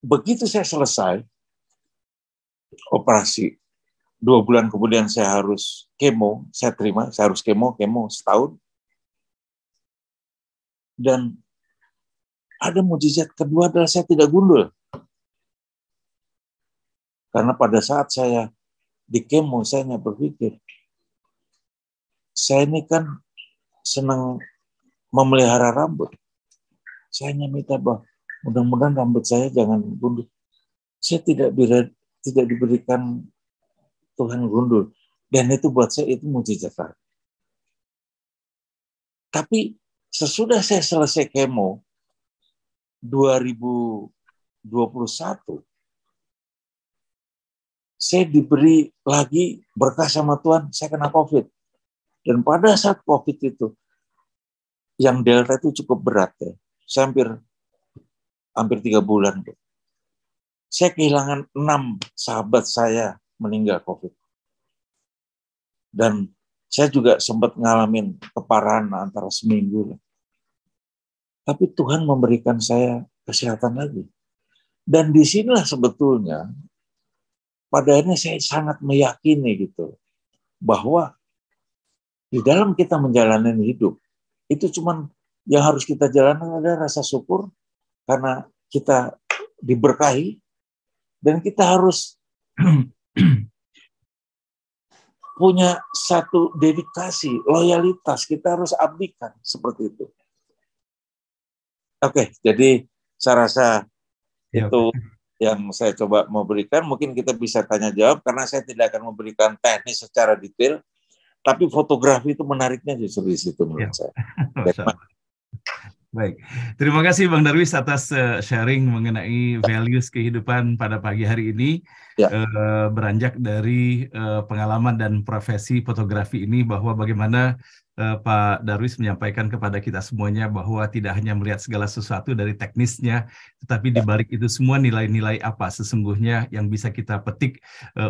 begitu saya selesai operasi, 2 bulan kemudian saya harus kemo, saya harus kemo setahun. Dan ada mukjizat kedua adalah saya tidak gundul. Karena pada saat saya di kemo, saya hanya berpikir, saya ini kan senang memelihara rambut. Saya hanya minta bahwa mudah-mudahan rambut saya jangan gundul. Saya tidak diberikan Tuhan gundul. Dan itu buat saya itu mukjizat. Tapi sesudah saya selesai kemo 2021, saya diberi lagi berkah sama Tuhan, saya kena COVID. Dan pada saat COVID itu, yang Delta itu cukup berat ya. Saya hampir hampir 3 bulan. Saya kehilangan 6 sahabat saya meninggal COVID. Dan saya juga sempat ngalamin keparahan antara seminggu. Tapi Tuhan memberikan saya kesehatan lagi. Dan disinilah sebetulnya pada akhirnya saya sangat meyakini gitu bahwa di dalam kita menjalani hidup itu cuman yang harus kita jalani adalah rasa syukur karena kita diberkahi, dan kita harus punya satu dedikasi, loyalitas, kita harus abdikan seperti itu. Oke, jadi saya rasa itu yang saya coba memberikan. Mungkin kita bisa tanya jawab karena saya tidak akan memberikan teknis secara detail, tapi fotografi itu menariknya justru di situ menurut saya. Baik, terima kasih Bang Darwis atas sharing mengenai values kehidupan pada pagi hari ini. Beranjak dari pengalaman dan profesi fotografi ini, bahwa bagaimana Pak Darwis menyampaikan kepada kita semuanya bahwa tidak hanya melihat segala sesuatu dari teknisnya, tetapi di balik itu semua nilai-nilai apa sesungguhnya yang bisa kita petik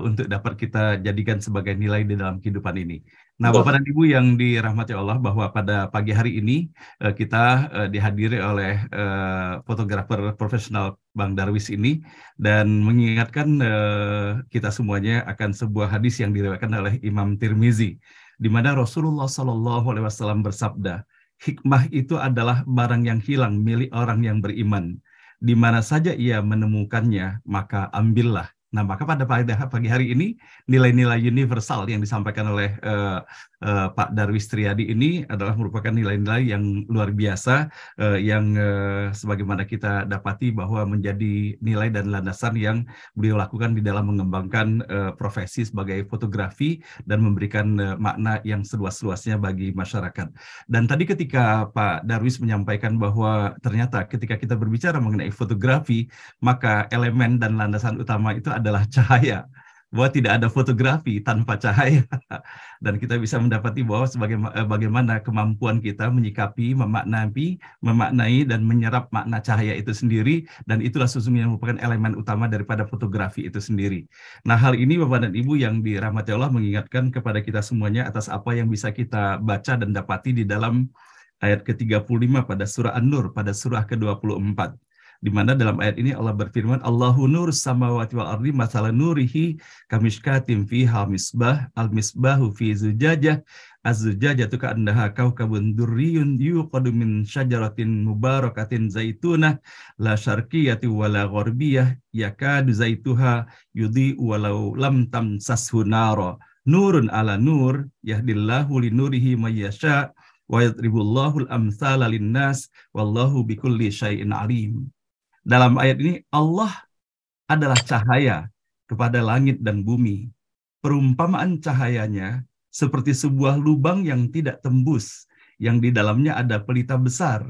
untuk dapat kita jadikan sebagai nilai di dalam kehidupan ini. Nah, Bapak dan Ibu yang dirahmati Allah, bahwa pada pagi hari ini kita dihadiri oleh fotografer profesional Bang Darwis ini, dan mengingatkan kita semuanya akan sebuah hadis yang diriwayatkan oleh Imam Tirmizi, di mana Rasulullah SAW bersabda, hikmah itu adalah barang yang hilang milik orang yang beriman. Di mana saja ia menemukannya, maka ambillah. Nah, maka pada pagi hari ini, nilai-nilai universal yang disampaikan oleh Pak Darwis Triadi ini adalah merupakan nilai-nilai yang luar biasa, yang sebagaimana kita dapati bahwa menjadi nilai dan landasan yang beliau lakukan di dalam mengembangkan profesi sebagai fotografi dan memberikan makna yang seluas-luasnya bagi masyarakat. Dan tadi ketika Pak Darwis menyampaikan bahwa ternyata ketika kita berbicara mengenai fotografi, maka elemen dan landasan utama itu adalah cahaya, bahwa tidak ada fotografi tanpa cahaya. Dan kita bisa mendapati bahwa bagaimana kemampuan kita menyikapi, memaknai dan menyerap makna cahaya itu sendiri, dan itulah sesungguhnya merupakan elemen utama daripada fotografi itu sendiri. Nah, hal ini Bapak dan Ibu yang dirahmati Allah mengingatkan kepada kita semuanya atas apa yang bisa kita baca dan dapati di dalam ayat ke-35 pada surah An-Nur, pada surah ke-24. Di mana dalam ayat ini Allah berfirman, Allahu nur samawati wal ardi mathalan nurihi kamishkatin fiha misbah al-misbahu fi zujajah az-zujajatu ka'annaha kawkabun durriyun yuqadu min syajaratin mubarakatin zaitunah la syarqiyati wala gharbiyah yakadu zaituha yudhi'u walau lam tamsashu nara nurun ala nur yahdillahu linurihi may yasha wa yadribullahu al-amthala lin-nas wallahu bikulli syai'in alim. Dalam ayat ini Allah adalah cahaya kepada langit dan bumi. Perumpamaan cahayanya seperti sebuah lubang yang tidak tembus, yang di dalamnya ada pelita besar.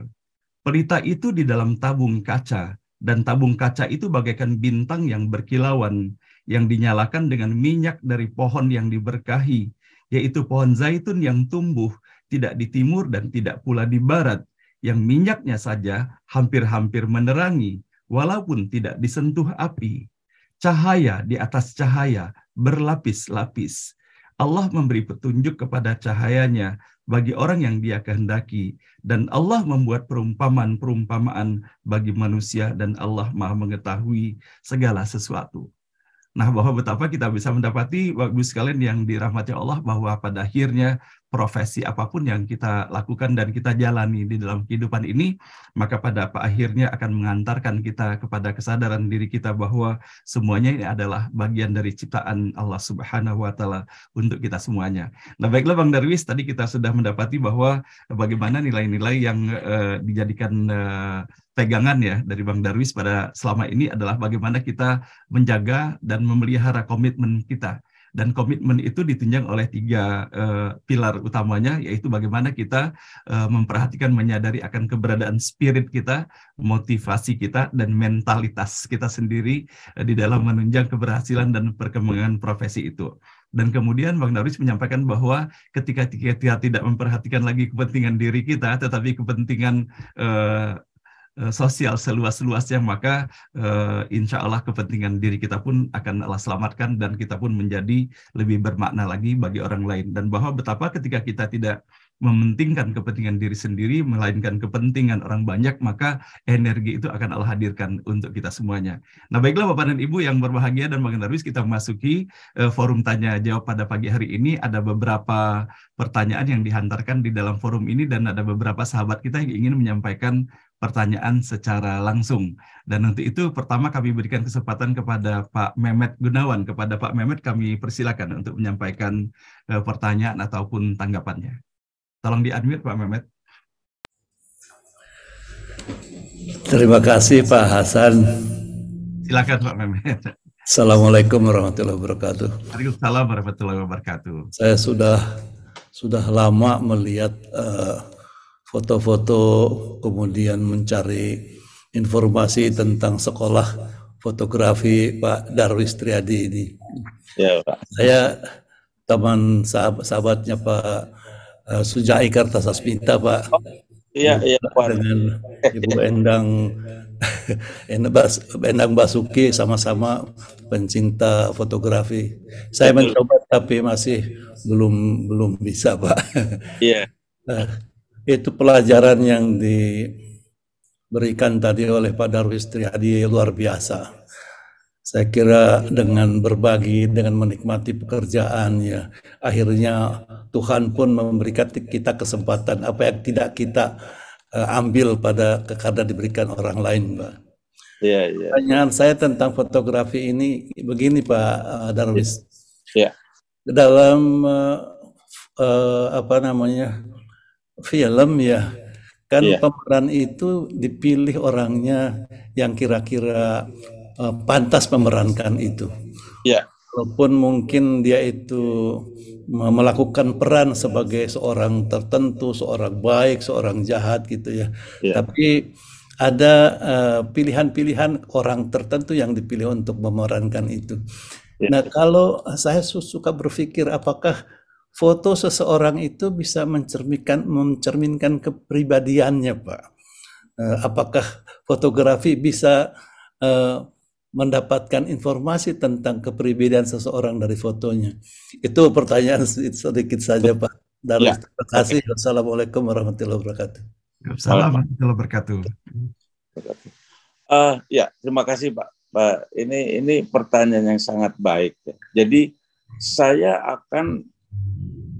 Pelita itu di dalam tabung kaca, dan tabung kaca itu bagaikan bintang yang berkilauan, yang dinyalakan dengan minyak dari pohon yang diberkahi, yaitu pohon zaitun yang tumbuh tidak di timur dan tidak pula di barat, yang minyaknya saja hampir-hampir menerangi, walaupun tidak disentuh api. Cahaya di atas cahaya, berlapis-lapis. Allah memberi petunjuk kepada cahayanya bagi orang yang Dia kehendaki, dan Allah membuat perumpamaan-perumpamaan bagi manusia, dan Allah Maha mengetahui segala sesuatu. Nah, bahwa betapa kita bisa mendapati, Bapak Ibu sekalian yang dirahmati Allah, bahwa pada akhirnya profesi apapun yang kita lakukan dan kita jalani di dalam kehidupan ini, maka pada akhirnya akan mengantarkan kita kepada kesadaran diri kita bahwa semuanya ini adalah bagian dari ciptaan Allah Subhanahu wa Ta'ala untuk kita semuanya. Nah, baiklah Bang Darwis, tadi kita sudah mendapati bahwa bagaimana nilai-nilai yang dijadikan pegangan ya dari Bang Darwis pada selama ini adalah bagaimana kita menjaga dan memelihara komitmen kita. Dan komitmen itu ditunjang oleh 3 pilar utamanya, yaitu bagaimana kita memperhatikan, menyadari akan keberadaan spirit kita, motivasi kita, dan mentalitas kita sendiri di dalam menunjang keberhasilan dan perkembangan profesi itu. Dan kemudian Bang Darwis menyampaikan bahwa ketika kita tidak memperhatikan lagi kepentingan diri kita, tetapi kepentingan sosial seluas-luasnya, maka insya Allah kepentingan diri kita pun akan Allah selamatkan dan kita pun menjadi lebih bermakna lagi bagi orang lain. Dan bahwa betapa ketika kita tidak mementingkan kepentingan diri sendiri, melainkan kepentingan orang banyak, maka energi itu akan Allah hadirkan untuk kita semuanya. Nah, baiklah Bapak dan Ibu yang berbahagia dan Bang Darwis, kita memasuki forum tanya jawab pada pagi hari ini. Ada beberapa pertanyaan yang dihantarkan di dalam forum ini dan ada beberapa sahabat kita yang ingin menyampaikan pertanyaan secara langsung. Dan untuk itu pertama kami berikan kesempatan kepada Pak Mehmet Gunawan. Kepada Pak Mehmet kami persilakan untuk menyampaikan pertanyaan ataupun tanggapannya. Tolong di-unmute Pak Mehmet. Terima kasih Pak Hasan. Silakan Pak Mehmet. Assalamualaikum warahmatullahi wabarakatuh. Waalaikumsalam warahmatullahi wabarakatuh. Saya sudah lama melihat foto-foto, kemudian mencari informasi tentang sekolah fotografi Pak Darwis Triadi ini. Ya, Pak. Saya teman sahabatnya Pak Sujai Kartasasmita, Pak. Iya, Pak. Dengan Ibu Endang Basuki, sama-sama pencinta fotografi. Saya mencoba tapi masih belum bisa, Pak. Iya. Itu pelajaran yang diberikan tadi oleh Pak Darwis Triadi luar biasa. Saya kira dengan berbagi, dengan menikmati pekerjaan, ya, akhirnya Tuhan pun memberikan kita kesempatan apa yang tidak kita ambil karena diberikan orang lain, Pak. Iya. Pertanyaan saya tentang fotografi ini begini, Pak Darwis. Iya. Dalam film, ya, kan pemeran itu dipilih orangnya yang kira-kira pantas memerankan itu. Ya. Walaupun mungkin dia itu melakukan peran sebagai seorang tertentu, seorang baik, seorang jahat gitu ya. Tapi ada pilihan-pilihan orang tertentu yang dipilih untuk memerankan itu. Nah, kalau saya suka berpikir apakah foto seseorang itu bisa mencerminkan kepribadiannya, Pak? Apakah fotografi bisa mendapatkan informasi tentang kepribadian seseorang dari fotonya? Itu pertanyaan sedikit saja, Pak Darwis. Terima kasih. Assalamualaikum warahmatullahi wabarakatuh. Assalamualaikum warahmatullahi wabarakatuh. Ya, terima kasih Pak. Ini pertanyaan yang sangat baik. Jadi saya akan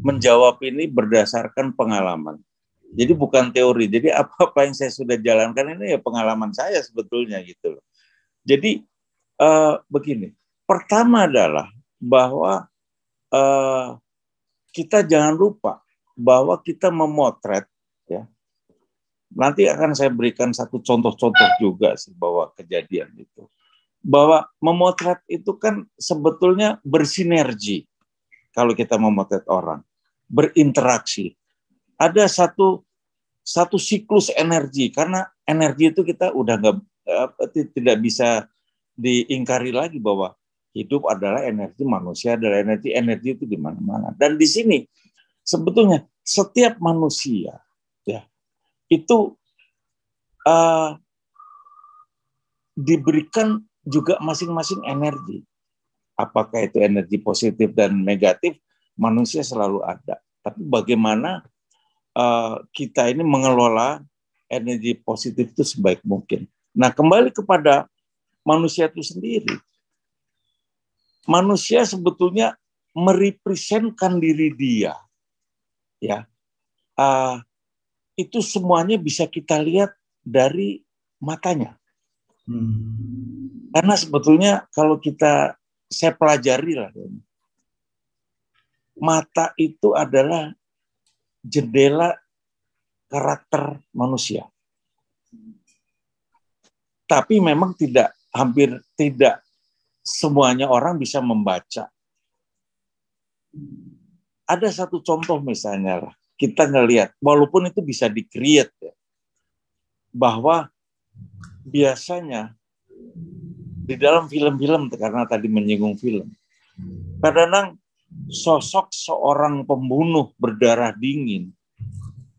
menjawab ini berdasarkan pengalaman. Jadi bukan teori. Jadi apa-apa yang saya sudah jalankan ini ya pengalaman saya sebetulnya gitu loh. Jadi begini, pertama adalah bahwa kita jangan lupa bahwa kita memotret, ya. Nanti akan saya berikan satu contoh-contoh juga sih bahwa kejadian itu. Bahwa memotret itu kan sebetulnya bersinergi kalau kita memotret orang, berinteraksi. Ada satu siklus energi, karena energi itu kita udah tidak bisa diingkari lagi bahwa hidup adalah energi, manusia adalah energi itu di mana-mana. Dan di sini sebetulnya setiap manusia, ya, itu diberikan juga masing-masing energi. Apakah itu energi positif dan negatif, manusia selalu ada. Tapi bagaimana kita ini mengelola energi positif itu sebaik mungkin. Nah, kembali kepada manusia itu sendiri. Manusia sebetulnya merepresentkan diri dia, ya. Itu semuanya bisa kita lihat dari matanya. Karena sebetulnya kalau saya pelajari lah, mata itu adalah jendela karakter manusia. Tapi memang hampir tidak semuanya orang bisa membaca. Ada satu contoh misalnya lah, kita ngelihat, walaupun itu bisa di-create, ya, bahwa biasanya di dalam film-film, karena tadi menyinggung film, kadang-kadang sosok seorang pembunuh berdarah dingin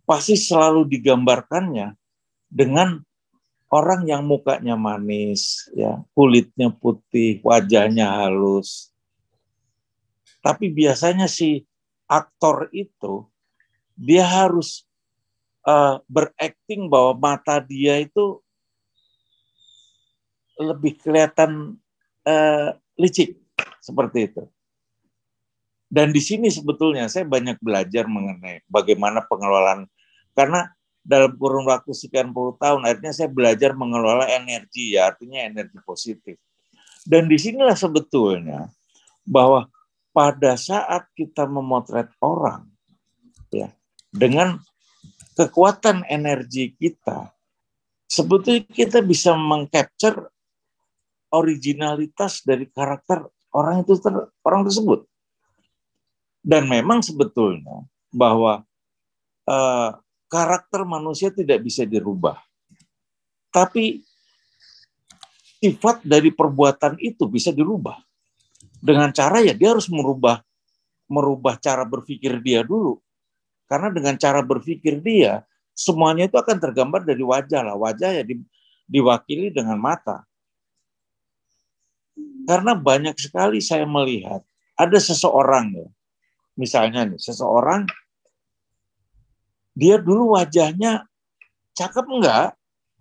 pasti selalu digambarkannya dengan orang yang mukanya manis, ya, kulitnya putih, wajahnya halus. Tapi biasanya si aktor itu dia harus berakting bahwa mata dia itu lebih kelihatan licik seperti itu. Dan di sini sebetulnya saya banyak belajar mengenai bagaimana pengelolaan, karena dalam kurun waktu sekian puluh tahun akhirnya saya belajar mengelola energi, ya, artinya energi positif. Dan disinilah sebetulnya bahwa pada saat kita memotret orang, ya, dengan kekuatan energi kita, sebetulnya kita bisa mengcapture originalitas dari karakter orang itu orang tersebut. Dan memang sebetulnya bahwa karakter manusia tidak bisa dirubah. Tapi sifat dari perbuatan itu bisa dirubah. Dengan cara ya dia harus merubah cara berpikir dia dulu. Karena dengan cara berpikir dia, semuanya itu akan tergambar dari wajah lah. Wajah ya diwakili dengan mata. Karena banyak sekali saya melihat ada seseorang, ya, misalnya nih, seseorang dia dulu wajahnya cakep enggak,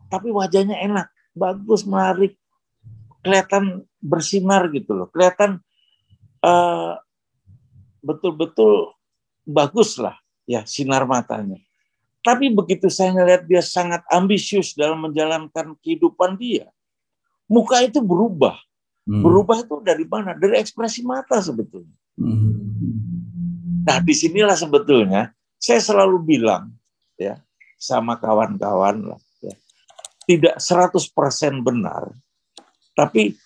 tapi wajahnya enak, bagus, menarik, kelihatan bersinar gitu loh, kelihatan betul-betul bagus lah ya sinar matanya. Tapi begitu saya ngelihat dia sangat ambisius dalam menjalankan kehidupan dia, muka itu berubah. Berubah itu dari mana? Dari ekspresi mata sebetulnya. Nah, disinilah sebetulnya saya selalu bilang ya sama kawan-kawan lah, ya, tidak 100% benar, tapi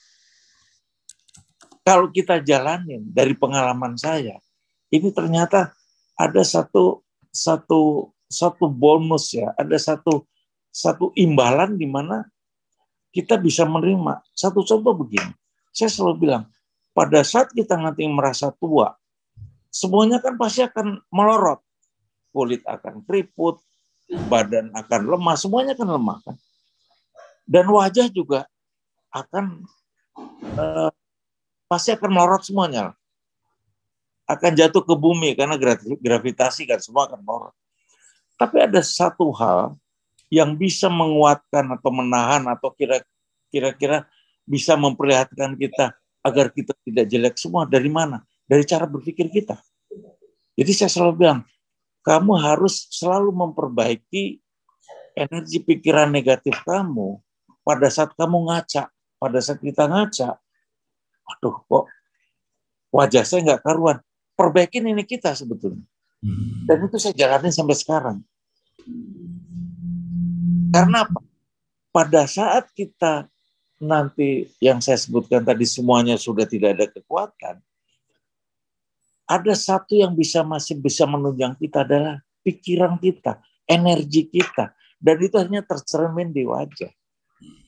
kalau kita jalanin dari pengalaman saya, ini ternyata ada satu bonus ya, ada satu imbalan di mana kita bisa menerima. Satu contoh begini, saya selalu bilang, pada saat kita nanti merasa tua, semuanya kan pasti akan melorot. Kulit akan keriput, badan akan lemah, semuanya akan lemah kan. Dan wajah juga akan pasti akan melorot semuanya. Akan jatuh ke bumi karena gravitasi kan semua akan melorot. Tapi ada satu hal yang bisa menguatkan atau menahan atau kira-kira bisa memperlihatkan kita agar kita tidak jelek semua. Dari mana? Dari cara berpikir kita. Jadi saya selalu bilang, kamu harus selalu memperbaiki energi pikiran negatif kamu pada saat kamu ngaca. Pada saat kita ngaca, aduh kok wajah saya nggak karuan. Perbaikin ini kita sebetulnya. Dan itu saya jalanin sampai sekarang. Karena apa? Pada saat kita nanti yang saya sebutkan tadi semuanya sudah tidak ada kekuatan, ada satu yang masih bisa menunjang kita adalah pikiran kita, energi kita. Dan itu hanya tercermin di wajah.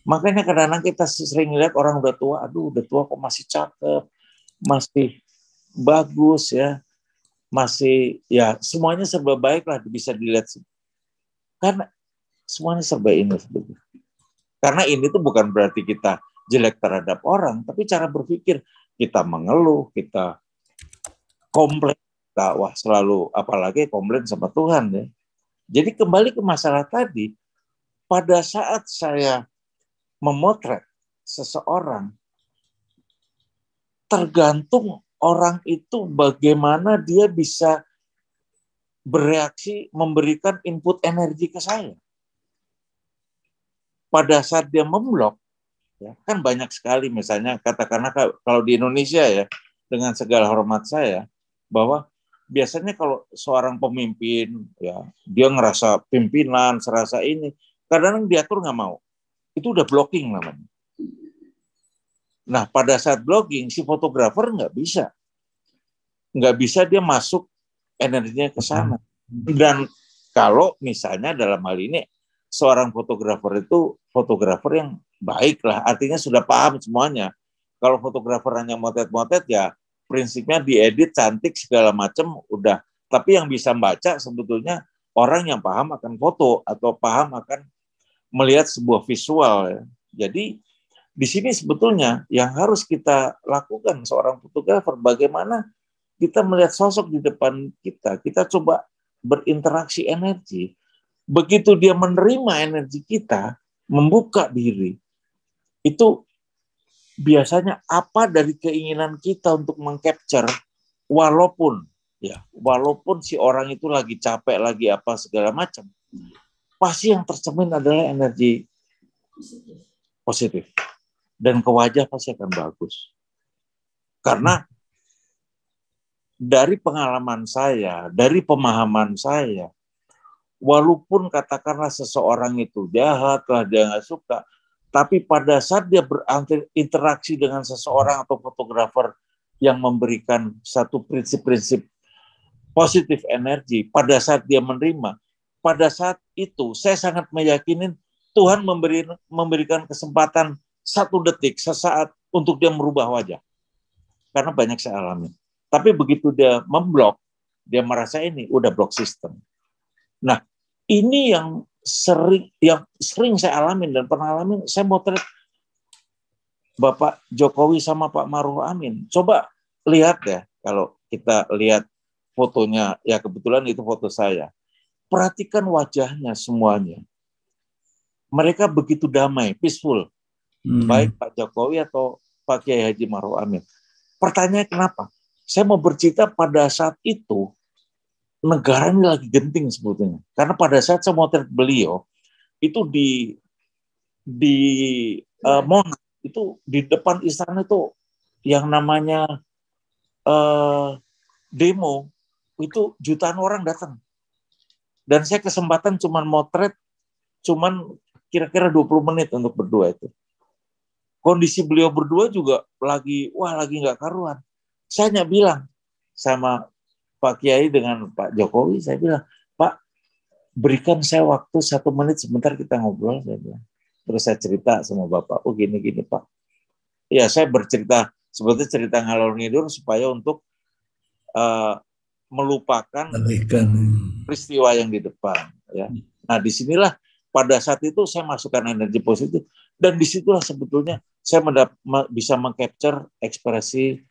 Makanya kadang-kadang kita sering lihat orang udah tua, aduh udah tua kok masih cakep, masih bagus ya, masih ya semuanya serba baik lah bisa dilihat. Karena semuanya serba ini sebetulnya. Karena ini tuh bukan berarti kita jelek terhadap orang, tapi cara berpikir kita mengeluh, kita komplain, kita wah selalu apalagi komplain sama Tuhan ya. Jadi kembali ke masalah tadi, pada saat saya memotret seseorang, tergantung orang itu bagaimana dia bisa bereaksi, memberikan input energi ke saya. Pada saat dia memblok, ya, kan banyak sekali misalnya katakanlah kalau di Indonesia ya, dengan segala hormat saya, bahwa biasanya kalau seorang pemimpin, ya dia ngerasa pimpinan, serasa ini, kadang-kadang diatur nggak mau. Itu udah blocking namanya. Nah, pada saat blocking, si fotografer nggak bisa dia masuk energinya ke sana. Dan kalau misalnya dalam hal ini seorang fotografer itu fotografer yang baik lah, artinya sudah paham semuanya. Kalau fotografer hanya motet-motet ya prinsipnya diedit cantik segala macam udah. Tapi yang bisa baca sebetulnya orang yang paham akan foto atau paham akan melihat sebuah visual ya. Jadi di sini sebetulnya yang harus kita lakukan seorang fotografer, bagaimana kita melihat sosok di depan kita, kita coba berinteraksi energi. Begitu dia menerima energi kita, membuka diri, itu biasanya apa dari keinginan kita untuk mengcapture, walaupun si orang itu lagi capek, lagi apa segala macam, pasti yang tercermin adalah energi positif. Dan ke wajah pasti akan bagus. Karena dari pengalaman saya, dari pemahaman saya, walaupun katakanlah seseorang itu jahat, lah dia nggak suka, tapi pada saat dia berinteraksi dengan seseorang atau fotografer yang memberikan satu prinsip-prinsip positif energi, pada saat dia menerima, pada saat itu saya sangat meyakini Tuhan memberikan kesempatan 1 detik, sesaat untuk dia merubah wajah. Karena banyak saya alami. Tapi begitu dia memblok, dia merasa ini udah blok sistem. Nah, ini yang sering saya alamin dan pernah alamin. Saya motret Bapak Jokowi sama Pak Maruf Amin. Coba lihat ya, kalau kita lihat fotonya, ya kebetulan itu foto saya. Perhatikan wajahnya semuanya. Mereka begitu damai, peaceful. Baik Pak Jokowi atau Pak Kiai Haji Maruf Amin. Pertanyaannya kenapa? Saya mau bercerita pada saat itu negara ini lagi genting sebetulnya. Karena pada saat saya motret beliau itu di Monas, itu di depan istana itu yang namanya demo itu jutaan orang datang. Dan saya kesempatan cuman motret kira-kira 20 menit untuk berdua itu. Kondisi beliau berdua juga lagi nggak karuan. Saya hanya bilang sama Pak Kiai dengan Pak Jokowi, saya bilang, Pak, berikan saya waktu 1 menit sebentar kita ngobrol. Saya bilang. Terus saya cerita sama Bapak, oh gini Pak. Ya saya bercerita, sebetulnya cerita ngalor ngidur supaya untuk melupakan peristiwa yang di depan. Ya. Nah disinilah pada saat itu saya masukkan energi positif. Dan disitulah sebetulnya saya bisa mengcapture ekspresi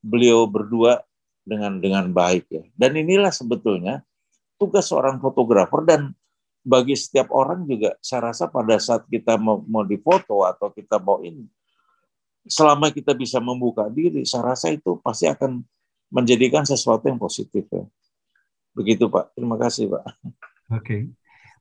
beliau berdua dengan baik ya. Dan inilah sebetulnya tugas seorang fotografer, dan bagi setiap orang juga saya rasa pada saat kita mau difoto atau kita mau ini, selama kita bisa membuka diri, saya rasa itu pasti akan menjadikan sesuatu yang positif ya. Begitu Pak. Terima kasih Pak. Oke.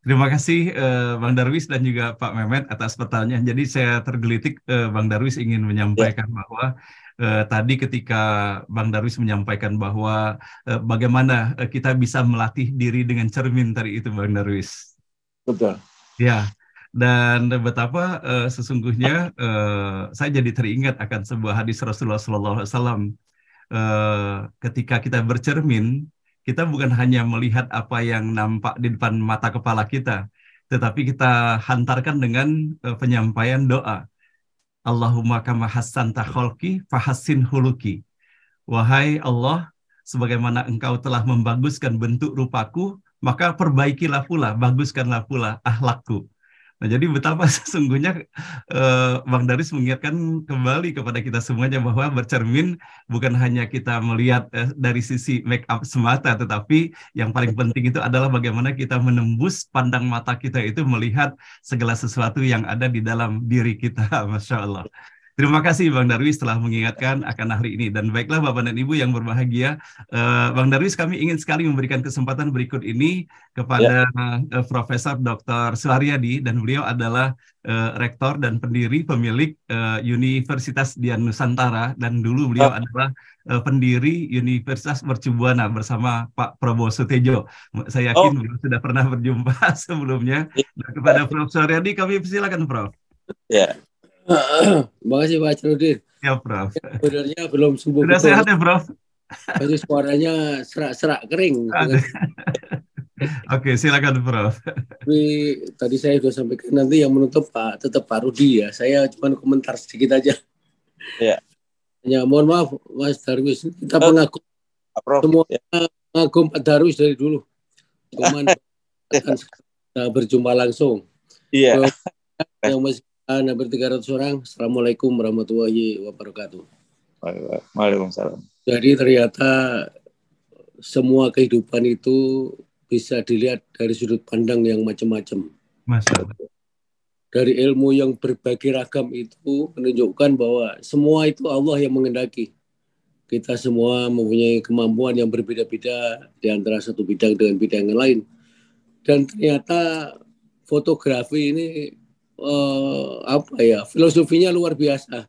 Terima kasih Bang Darwis dan juga Pak Mehmet atas pertanyaan. Jadi saya tergelitik Bang Darwis ingin menyampaikan bahwa tadi ketika Bang Darwis menyampaikan bahwa bagaimana kita bisa melatih diri dengan cermin tadi itu Bang Darwis. Betul. Ya, dan betapa sesungguhnya saya jadi teringat akan sebuah hadis Rasulullah SAW. Ketika kita bercermin, kita bukan hanya melihat apa yang nampak di depan mata kepala kita, tetapi kita hantarkan dengan penyampaian doa. Allahumma kama hassanta khalqi fahassin huluki. Wahai Allah, sebagaimana engkau telah membaguskan bentuk rupaku, maka perbaikilah pula, baguskanlah pula akhlakku. Nah, jadi betapa sesungguhnya Bang Darwis mengingatkan kembali kepada kita semuanya bahwa bercermin bukan hanya kita melihat dari sisi make up semata, tetapi yang paling penting itu adalah bagaimana kita menembus pandang mata kita itu melihat segala sesuatu yang ada di dalam diri kita. Masya Allah. Terima kasih Bang Darwis telah mengingatkan akan hari ini. Dan baiklah Bapak dan Ibu yang berbahagia, Bang Darwis, kami ingin sekali memberikan kesempatan berikut ini kepada Profesor Dr. Suharyadi, dan beliau adalah rektor dan pendiri pemilik Universitas Dian Nusantara, dan dulu beliau adalah pendiri Universitas Mercubuana bersama Pak Prabowo Sutejo. Saya yakin beliau sudah pernah berjumpa sebelumnya. Dan kepada Prof. Suharyadi kami silakan Prof. Ya. Terima kasih Pak Crudin. Ya Prof. Sebenarnya belum sembuh. Sudah sehat ya Prof? Jadi suaranya serak-serak kering. Oke, silakan Prof. Tapi tadi saya sudah sampaikan, nanti yang menutup tetap Pak Rudi ya. Saya cuma komentar sedikit aja. Ya. Ya, mohon maaf Mas Darwis. Kita mengagum semua mengagum Pak Darwis dari dulu. kita berjumpa langsung. Iya. Yang masih hampir 300 orang. Assalamualaikum warahmatullahi wabarakatuh. Waalaikumsalam. Jadi ternyata semua kehidupan itu bisa dilihat dari sudut pandang yang macam-macam. Dari ilmu yang berbagai ragam itu menunjukkan bahwa semua itu Allah yang mengendaki. Kita semua mempunyai kemampuan yang berbeda-beda di antara satu bidang dengan bidang yang lain. Dan ternyata fotografi ini filosofinya luar biasa.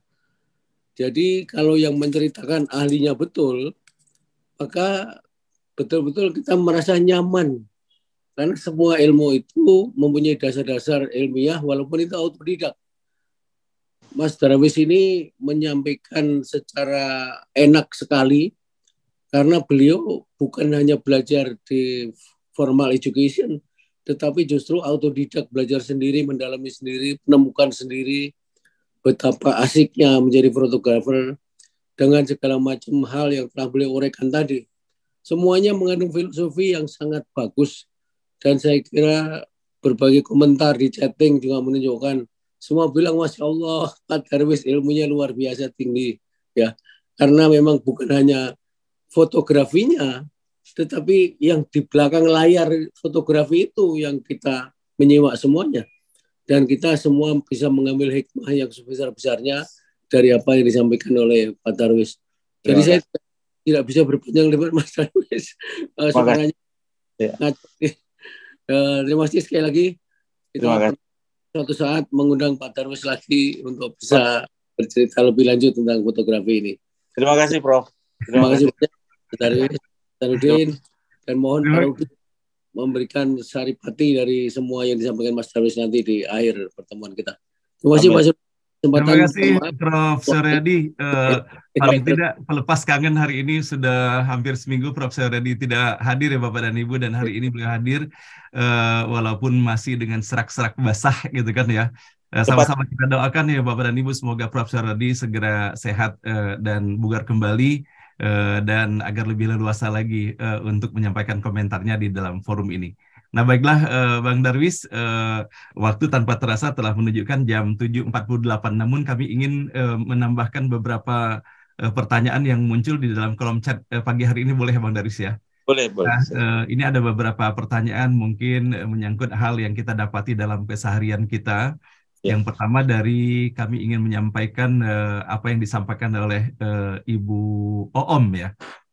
Jadi kalau yang menceritakan ahlinya betul, maka betul-betul kita merasa nyaman. Karena semua ilmu itu mempunyai dasar-dasar ilmiah walaupun itu autodidak. Mas Darwis ini menyampaikan secara enak sekali karena beliau bukan hanya belajar di formal education, tetapi justru autodidak, belajar sendiri, mendalami sendiri, menemukan sendiri betapa asiknya menjadi fotografer dengan segala macam hal yang telah beliau uraikan tadi. Semuanya mengandung filosofi yang sangat bagus dan saya kira berbagai komentar di chatting juga menunjukkan semua bilang Masya Allah, Pak Darwis ilmunya luar biasa tinggi ya, karena memang bukan hanya fotografinya, tetapi yang di belakang layar fotografi itu yang kita menyimak semuanya. Dan kita semua bisa mengambil hikmah yang sebesar-besarnya dari apa yang disampaikan oleh Pak Darwis. Jadi saya tidak bisa berpanjang lebar Mas Darwis. Sebenarnya terima kasih sekali lagi. Kita suatu saat mengundang Pak Darwis lagi untuk bisa bercerita lebih lanjut tentang fotografi ini. Terima kasih Prof. Terima kasih banyak Pak Darwis, Darudin, dan mohon Pak Rudi memberikan saripati dari semua yang disampaikan Mas Darwis nanti di akhir pertemuan kita. Terima kasih Mas. Terima kasih Prof. Suryadi. Paling tidak pelepas kangen hari ini sudah hampir seminggu Prof. Suryadi tidak hadir ya Bapak dan Ibu, dan hari ini beliau hadir walaupun masih dengan serak-serak basah gitu kan ya. Sama-sama kita doakan ya Bapak dan Ibu, semoga Prof. Suryadi segera sehat dan bugar kembali dan agar lebih leluasa lagi untuk menyampaikan komentarnya di dalam forum ini. Nah baiklah Bang Darwis, waktu tanpa terasa telah menunjukkan jam 7.48, namun kami ingin menambahkan beberapa pertanyaan yang muncul di dalam kolom chat pagi hari ini, boleh ya Bang Darwis ya? Boleh. Nah, ini ada beberapa pertanyaan mungkin menyangkut hal yang kita dapati dalam keseharian kita. Yang pertama dari kami ingin menyampaikan apa yang disampaikan oleh Ibu Oom ya.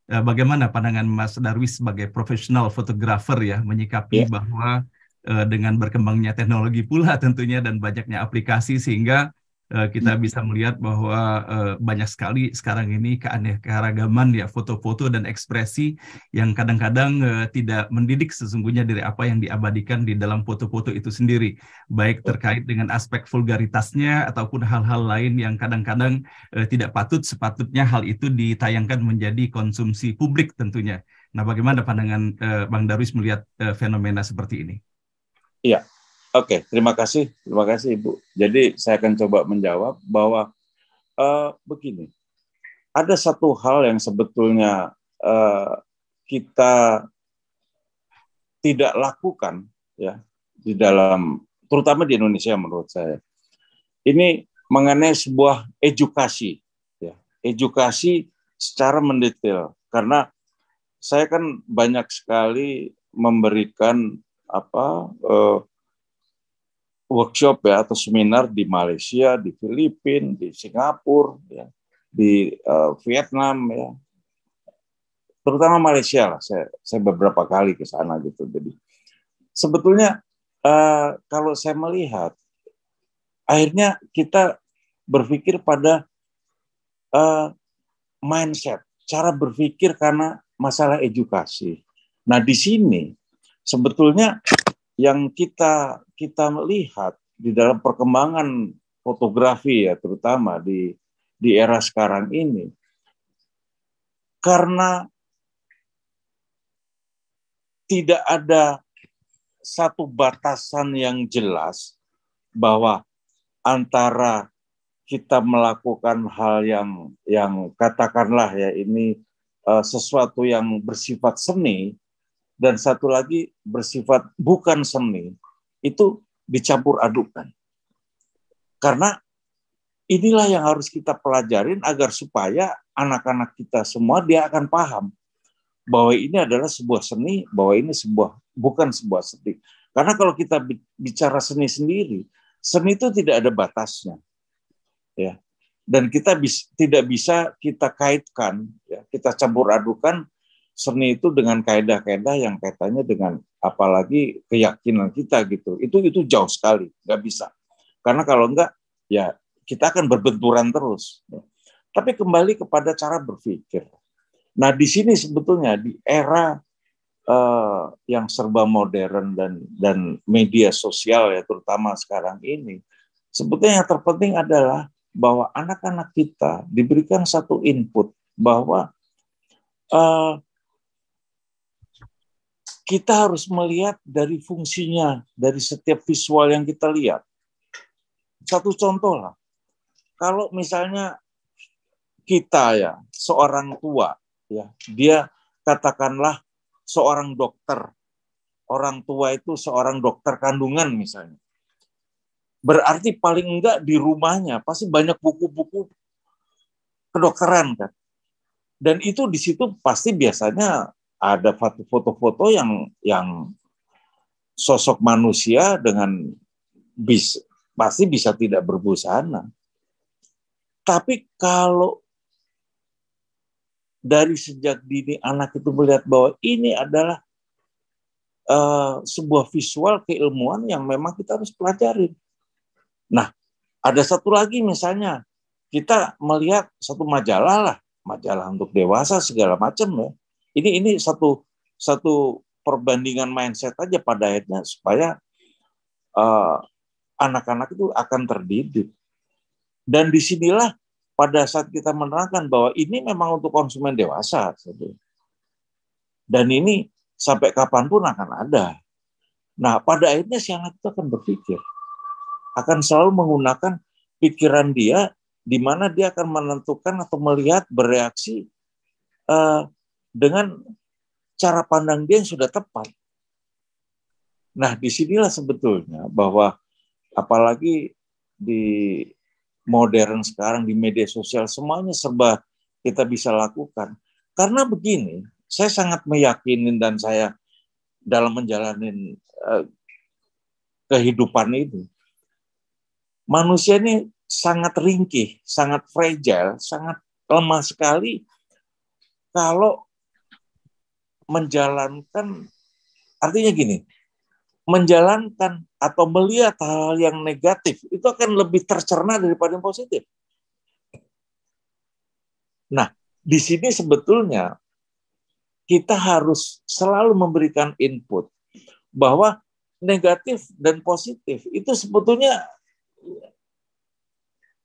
Bagaimana pandangan Mas Darwis sebagai profesional fotografer ya menyikapi bahwa dengan berkembangnya teknologi pula tentunya dan banyaknya aplikasi sehingga kita bisa melihat bahwa banyak sekali sekarang ini keanekaragaman ya foto-foto dan ekspresi yang kadang-kadang tidak mendidik sesungguhnya dari apa yang diabadikan di dalam foto-foto itu sendiri, baik terkait dengan aspek vulgaritasnya ataupun hal-hal lain yang kadang-kadang tidak sepatutnya hal itu ditayangkan menjadi konsumsi publik tentunya. Nah, bagaimana pandangan Bang Darwis melihat fenomena seperti ini? Iya. Oke, terima kasih Ibu. Jadi saya akan coba menjawab bahwa begini, ada satu hal yang sebetulnya kita tidak lakukan ya di dalam, terutama di Indonesia menurut saya. Ini mengenai sebuah edukasi, ya, edukasi secara mendetail. Karena saya kan banyak sekali memberikan workshop ya atau seminar di Malaysia, di Filipina, di Singapura, ya, di Vietnam ya, terutama Malaysia lah. Saya beberapa kali ke sana gitu. Jadi sebetulnya kalau saya melihat, akhirnya kita berpikir pada mindset, cara berpikir karena masalah edukasi. Nah di sini sebetulnya yang kita melihat di dalam perkembangan fotografi ya, terutama di era sekarang ini, karena tidak ada satu batasan yang jelas bahwa antara kita melakukan hal yang katakanlah ya ini sesuatu yang bersifat seni, dan satu lagi bersifat bukan seni, itu dicampur adukan. Karena inilah yang harus kita pelajarin agar supaya anak-anak kita semua dia akan paham bahwa ini adalah sebuah seni, bahwa ini bukan sebuah seni. Karena kalau kita bicara seni sendiri, seni itu tidak ada batasnya, ya. Dan kita tidak bisa kita kaitkan, ya, kita campur adukan seni itu dengan kaedah-kaedah yang kaitannya dengan apalagi keyakinan kita gitu. Itu jauh sekali, nggak bisa. Karena kalau enggak, ya kita akan berbenturan terus. Tapi kembali kepada cara berpikir. Nah, di sini sebetulnya di era yang serba modern dan media sosial ya, terutama sekarang ini, sebetulnya yang terpenting adalah bahwa anak-anak kita diberikan satu input bahwa kita harus melihat dari fungsinya dari setiap visual yang kita lihat. Satu contoh lah, kalau misalnya kita ya seorang tua ya, dia katakanlah seorang dokter, orang tua itu seorang dokter kandungan misalnya, berarti paling enggak di rumahnya pasti banyak buku-buku kedokteran kan, dan itu di situ pasti biasanya ada foto-foto yang sosok manusia dengan pasti bisa tidak berbusana. Tapi kalau dari sejak dini anak itu melihat bahwa ini adalah sebuah visual keilmuan yang memang kita harus pelajari. Nah, ada satu lagi misalnya, kita melihat satu majalah lah, majalah untuk dewasa segala macam ya. Ini satu perbandingan mindset aja pada akhirnya supaya anak-anak itu akan terdidik. Dan disinilah pada saat kita menerangkan bahwa ini memang untuk konsumen dewasa. Dan ini sampai kapanpun akan ada. Nah, pada akhirnya si anak itu akan berpikir. Akan selalu menggunakan pikiran dia, di mana dia akan menentukan atau melihat, bereaksi dengan cara pandang dia yang sudah tepat. Nah, disinilah sebetulnya bahwa apalagi di modern sekarang, di media sosial, semuanya serba kita bisa lakukan. Karena begini, saya sangat meyakini dan saya dalam menjalani kehidupan itu, manusia ini sangat ringkih, sangat fragile, sangat lemah sekali kalau menjalankan, artinya gini, menjalankan atau melihat hal yang negatif itu akan lebih tercerna daripada yang positif. Nah, di sini sebetulnya kita harus selalu memberikan input bahwa negatif dan positif itu sebetulnya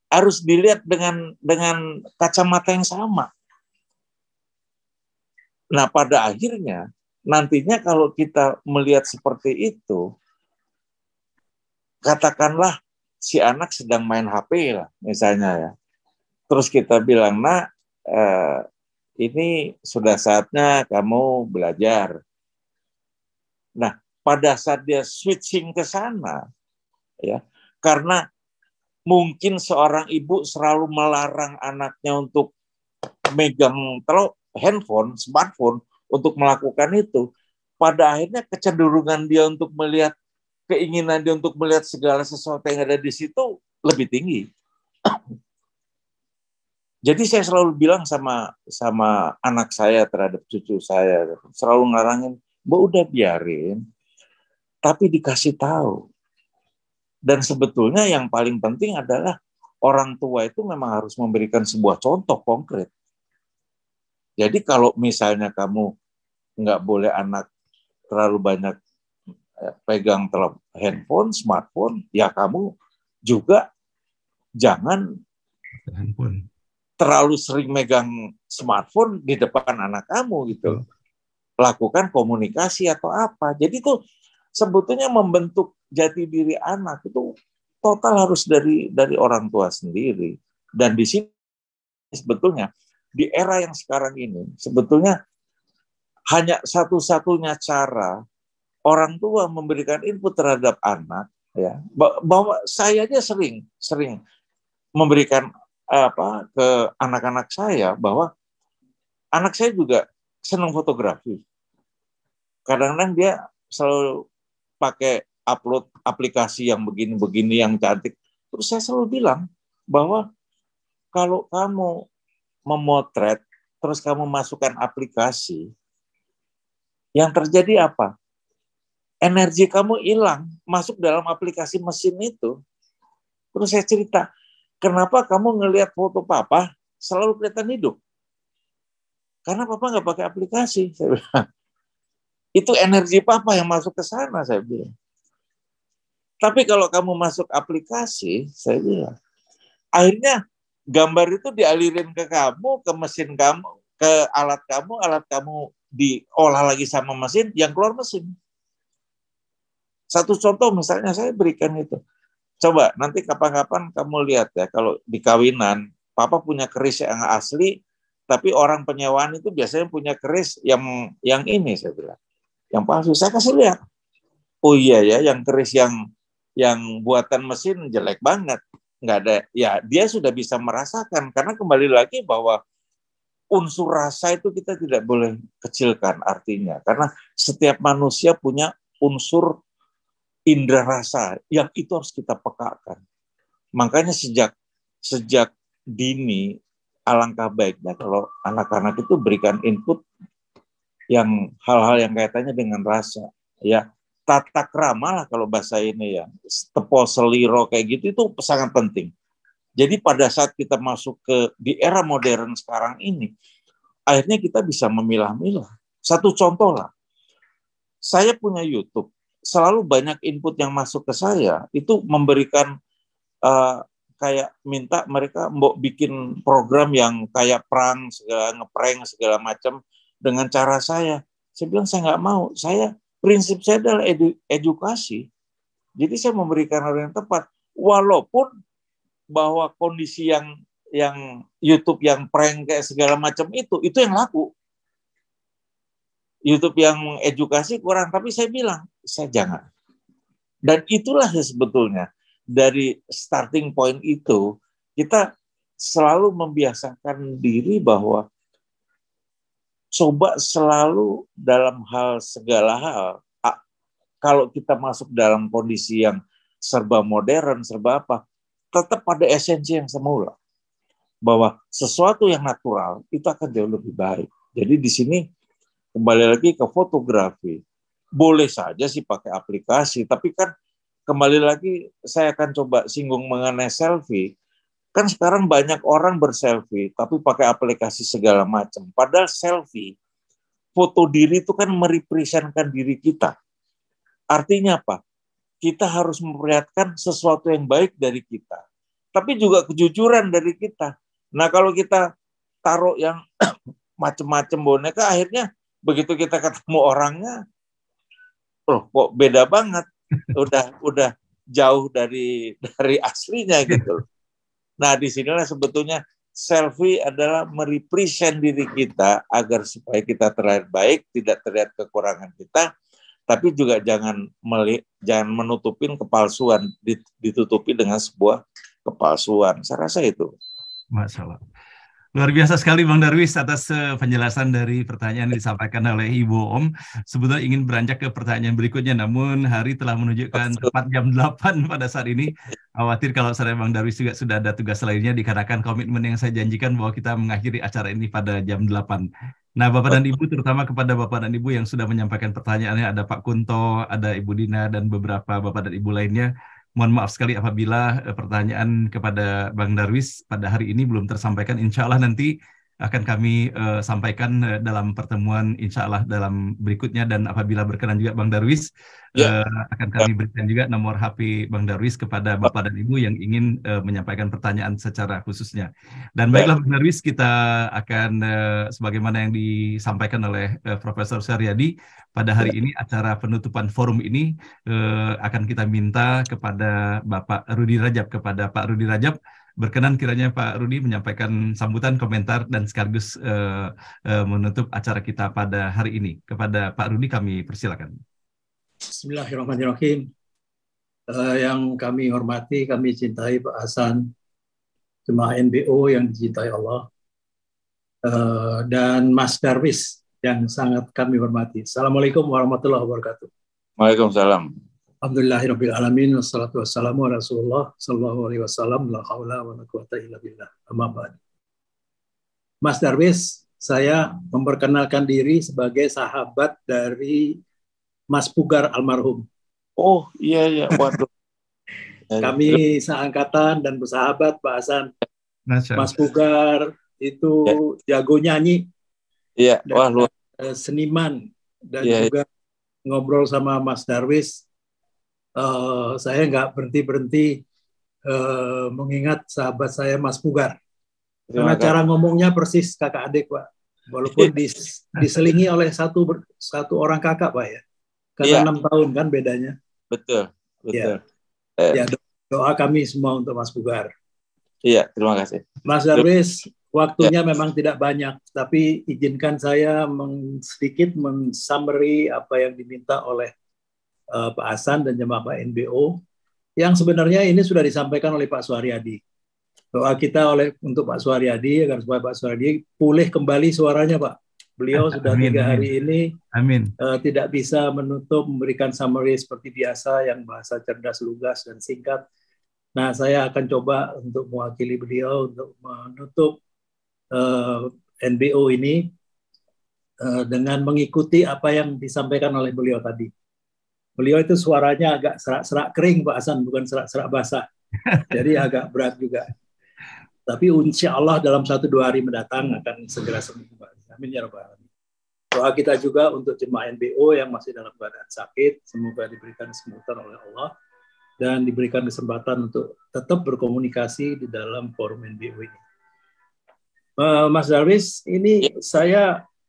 harus dilihat dengan kacamata yang sama. Nah, pada akhirnya nantinya kalau kita melihat seperti itu, katakanlah si anak sedang main HP lah misalnya ya. Terus kita bilang, "Nak, ini sudah saatnya kamu belajar." Nah, pada saat dia switching ke sana, ya, karena mungkin seorang ibu selalu melarang anaknya untuk megang handphone, smartphone untuk melakukan itu, pada akhirnya kecenderungan dia untuk melihat, keinginan dia untuk melihat segala sesuatu yang ada di situ lebih tinggi. Jadi saya selalu bilang sama anak saya terhadap cucu saya, selalu ngarangin, "Bu, udah biarin, tapi dikasih tahu." Dan sebetulnya yang paling penting adalah orang tua itu memang harus memberikan sebuah contoh konkret. Jadi kalau misalnya kamu nggak boleh anak terlalu banyak pegang handphone, smartphone, ya kamu juga jangan handphone terlalu sering megang smartphone di depan anak kamu gitu. Lakukan komunikasi atau apa. Jadi itu sebetulnya membentuk jati diri anak itu total harus dari orang tua sendiri. Dan di sini sebetulnya di era yang sekarang ini sebetulnya hanya satu-satunya cara orang tua memberikan input terhadap anak, ya, bahwa saya aja sering memberikan ke anak-anak saya bahwa anak saya juga senang fotografi. Kadang-kadang dia selalu pakai upload aplikasi yang begini-begini yang cantik. Terus saya selalu bilang bahwa kalau kamu memotret terus kamu masukkan aplikasi, yang terjadi apa? Energi kamu hilang masuk dalam aplikasi mesin itu. Terus saya cerita, kenapa kamu ngelihat foto papa selalu kelihatan hidup? Karena papa nggak pakai aplikasi. Saya bilang, itu energi papa yang masuk ke sana, saya bilang. Tapi kalau kamu masuk aplikasi, saya bilang, akhirnya gambar itu dialirin ke kamu, ke mesin kamu, ke alat kamu diolah lagi sama mesin, yang keluar mesin. Satu contoh misalnya saya berikan itu. Coba nanti kapan-kapan kamu lihat ya, kalau di kawinan, papa punya keris yang asli, tapi orang penyewaan itu biasanya punya keris yang ini, saya bilang. Yang palsu, saya kasih lihat. Oh iya ya, yang keris yang buatan mesin jelek banget. Nggak ada, ya dia sudah bisa merasakan. Karena kembali lagi bahwa unsur rasa itu kita tidak boleh kecilkan artinya. Karena setiap manusia punya unsur indera rasa yang itu harus kita pekakan. Makanya sejak dini alangkah baiknya kalau anak-anak itu berikan input yang hal-hal yang kaitannya dengan rasa, ya tata krama lah kalau bahasa ini ya, tepo seliro kayak gitu itu sangat penting. Jadi pada saat kita masuk di era modern sekarang ini, akhirnya kita bisa memilah-milah. Satu contoh lah, saya punya YouTube. Selalu banyak input yang masuk ke saya itu memberikan kayak minta mereka mau bikin program yang kayak prank segala, ngeprank segala macam dengan cara saya. Saya bilang saya nggak mau. Prinsip saya adalah edukasi. Jadi saya memberikan hal yang tepat. Walaupun bahwa kondisi yang YouTube yang prank kayak segala macam itu yang laku. YouTube yang edukasi kurang, tapi saya bilang, saya jangan. Dan itulah sebetulnya, dari starting point itu, kita selalu membiasakan diri bahwa coba selalu dalam segala hal, kalau kita masuk dalam kondisi yang serba modern, serba apa, tetap pada esensi yang semula. Bahwa sesuatu yang natural, itu akan jauh lebih baik. Jadi di sini, kembali lagi ke fotografi, boleh saja sih pakai aplikasi, tapi kan kembali lagi saya akan coba singgung mengenai selfie. Kan sekarang banyak orang berselfie, tapi pakai aplikasi segala macam. Padahal selfie, foto diri itu kan merepresentkan diri kita. Artinya apa? Kita harus memperlihatkan sesuatu yang baik dari kita, tapi juga kejujuran dari kita. Nah kalau kita taruh yang macam-macam boneka, akhirnya begitu kita ketemu orangnya, kok beda banget, udah jauh dari aslinya gitu. Nah disinilah sebetulnya selfie adalah merepresent diri kita agar supaya kita terlihat baik, tidak terlihat kekurangan kita, tapi juga jangan menutupin kepalsuan, ditutupi dengan sebuah kepalsuan. Saya rasa itu. Masalah. Luar biasa sekali Bang Darwis atas penjelasan dari pertanyaan yang disampaikan oleh Ibu Om. Sebetulnya ingin beranjak ke pertanyaan berikutnya, namun hari telah menunjukkan tepat jam 8 pada saat ini. Khawatir kalau saya Bang Darwis juga sudah ada tugas lainnya, dikarenakan komitmen yang saya janjikan bahwa kita mengakhiri acara ini pada jam 8. Nah Bapak dan Ibu, terutama kepada Bapak dan Ibu yang sudah menyampaikan pertanyaannya, ada Pak Kunto, ada Ibu Dina, dan beberapa Bapak dan Ibu lainnya. Mohon maaf sekali apabila pertanyaan kepada Bang Darwis pada hari ini belum tersampaikan. Insya Allah nanti akan kami sampaikan dalam pertemuan insya Allah dalam berikutnya. Dan apabila berkenan juga Bang Darwis, akan kami berikan juga nomor HP Bang Darwis kepada Bapak dan Ibu yang ingin menyampaikan pertanyaan secara khususnya. Dan baiklah Bang Darwis, kita akan sebagaimana yang disampaikan oleh Profesor Suryadi, pada hari ini acara penutupan forum ini akan kita minta kepada Bapak Rudi Rajab, kepada Pak Rudi Rajab, berkenan kiranya Pak Rudi menyampaikan sambutan, komentar, dan sekaligus menutup acara kita pada hari ini. Kepada Pak Rudi kami persilakan. Bismillahirrahmanirrahim. Yang kami hormati, kami cintai Pak Hasan, jemaah NBO yang dicintai Allah, dan Mas Darwis yang sangat kami hormati. Assalamualaikum warahmatullahi wabarakatuh. Waalaikumsalam. Alhamdulillahirabbil alamin, wassalatu wassalamu ala Rasulullah sallallahu alaihi wasallam, la haula wala quwata illa billah. Amma ba'd. Mas Darwis, saya memperkenalkan diri sebagai sahabat dari Mas Pugar almarhum. Oh iya, waduh. Kami seangkatan dan bersahabat, Pak Hasan. Mas Pugar itu jago nyanyi, wah, seniman, dan juga ngobrol sama Mas Darwis. Saya nggak berhenti mengingat sahabat saya Mas Pugar. Karena cara ngomongnya persis kakak adik, Pak. Walaupun diselingi oleh satu orang kakak, Pak, ya. Karena 6 tahun kan bedanya. Betul. Ya, doa kami semua untuk Mas Pugar. Iya, terima kasih. Mas Darwis, waktunya memang tidak banyak, tapi izinkan saya sedikit men-summary apa yang diminta oleh Pak Hasan dan jemaah Pak NBO, yang sebenarnya ini sudah disampaikan oleh Pak Suharyadi. Doa kita untuk Pak Suharyadi agar supaya Pak Suharyadi pulih kembali suaranya, Pak. Beliau sudah 3 hari ini tidak bisa memberikan summary seperti biasa yang bahasa cerdas, lugas, dan singkat. Nah, saya akan coba untuk mewakili beliau untuk menutup NBO ini dengan mengikuti apa yang disampaikan oleh beliau tadi. Beliau itu suaranya agak serak-serak kering, Pak Hasan, bukan serak-serak basah. Jadi agak berat juga. Tapi insya Allah dalam 1-2 hari mendatang akan segera sembuh kembali. Amin ya rabbal alamin. Doa kita juga untuk jemaah NBO yang masih dalam keadaan sakit, semoga diberikan kesembuhan oleh Allah dan diberikan kesempatan untuk tetap berkomunikasi di dalam forum NBO ini. Mas Darwis,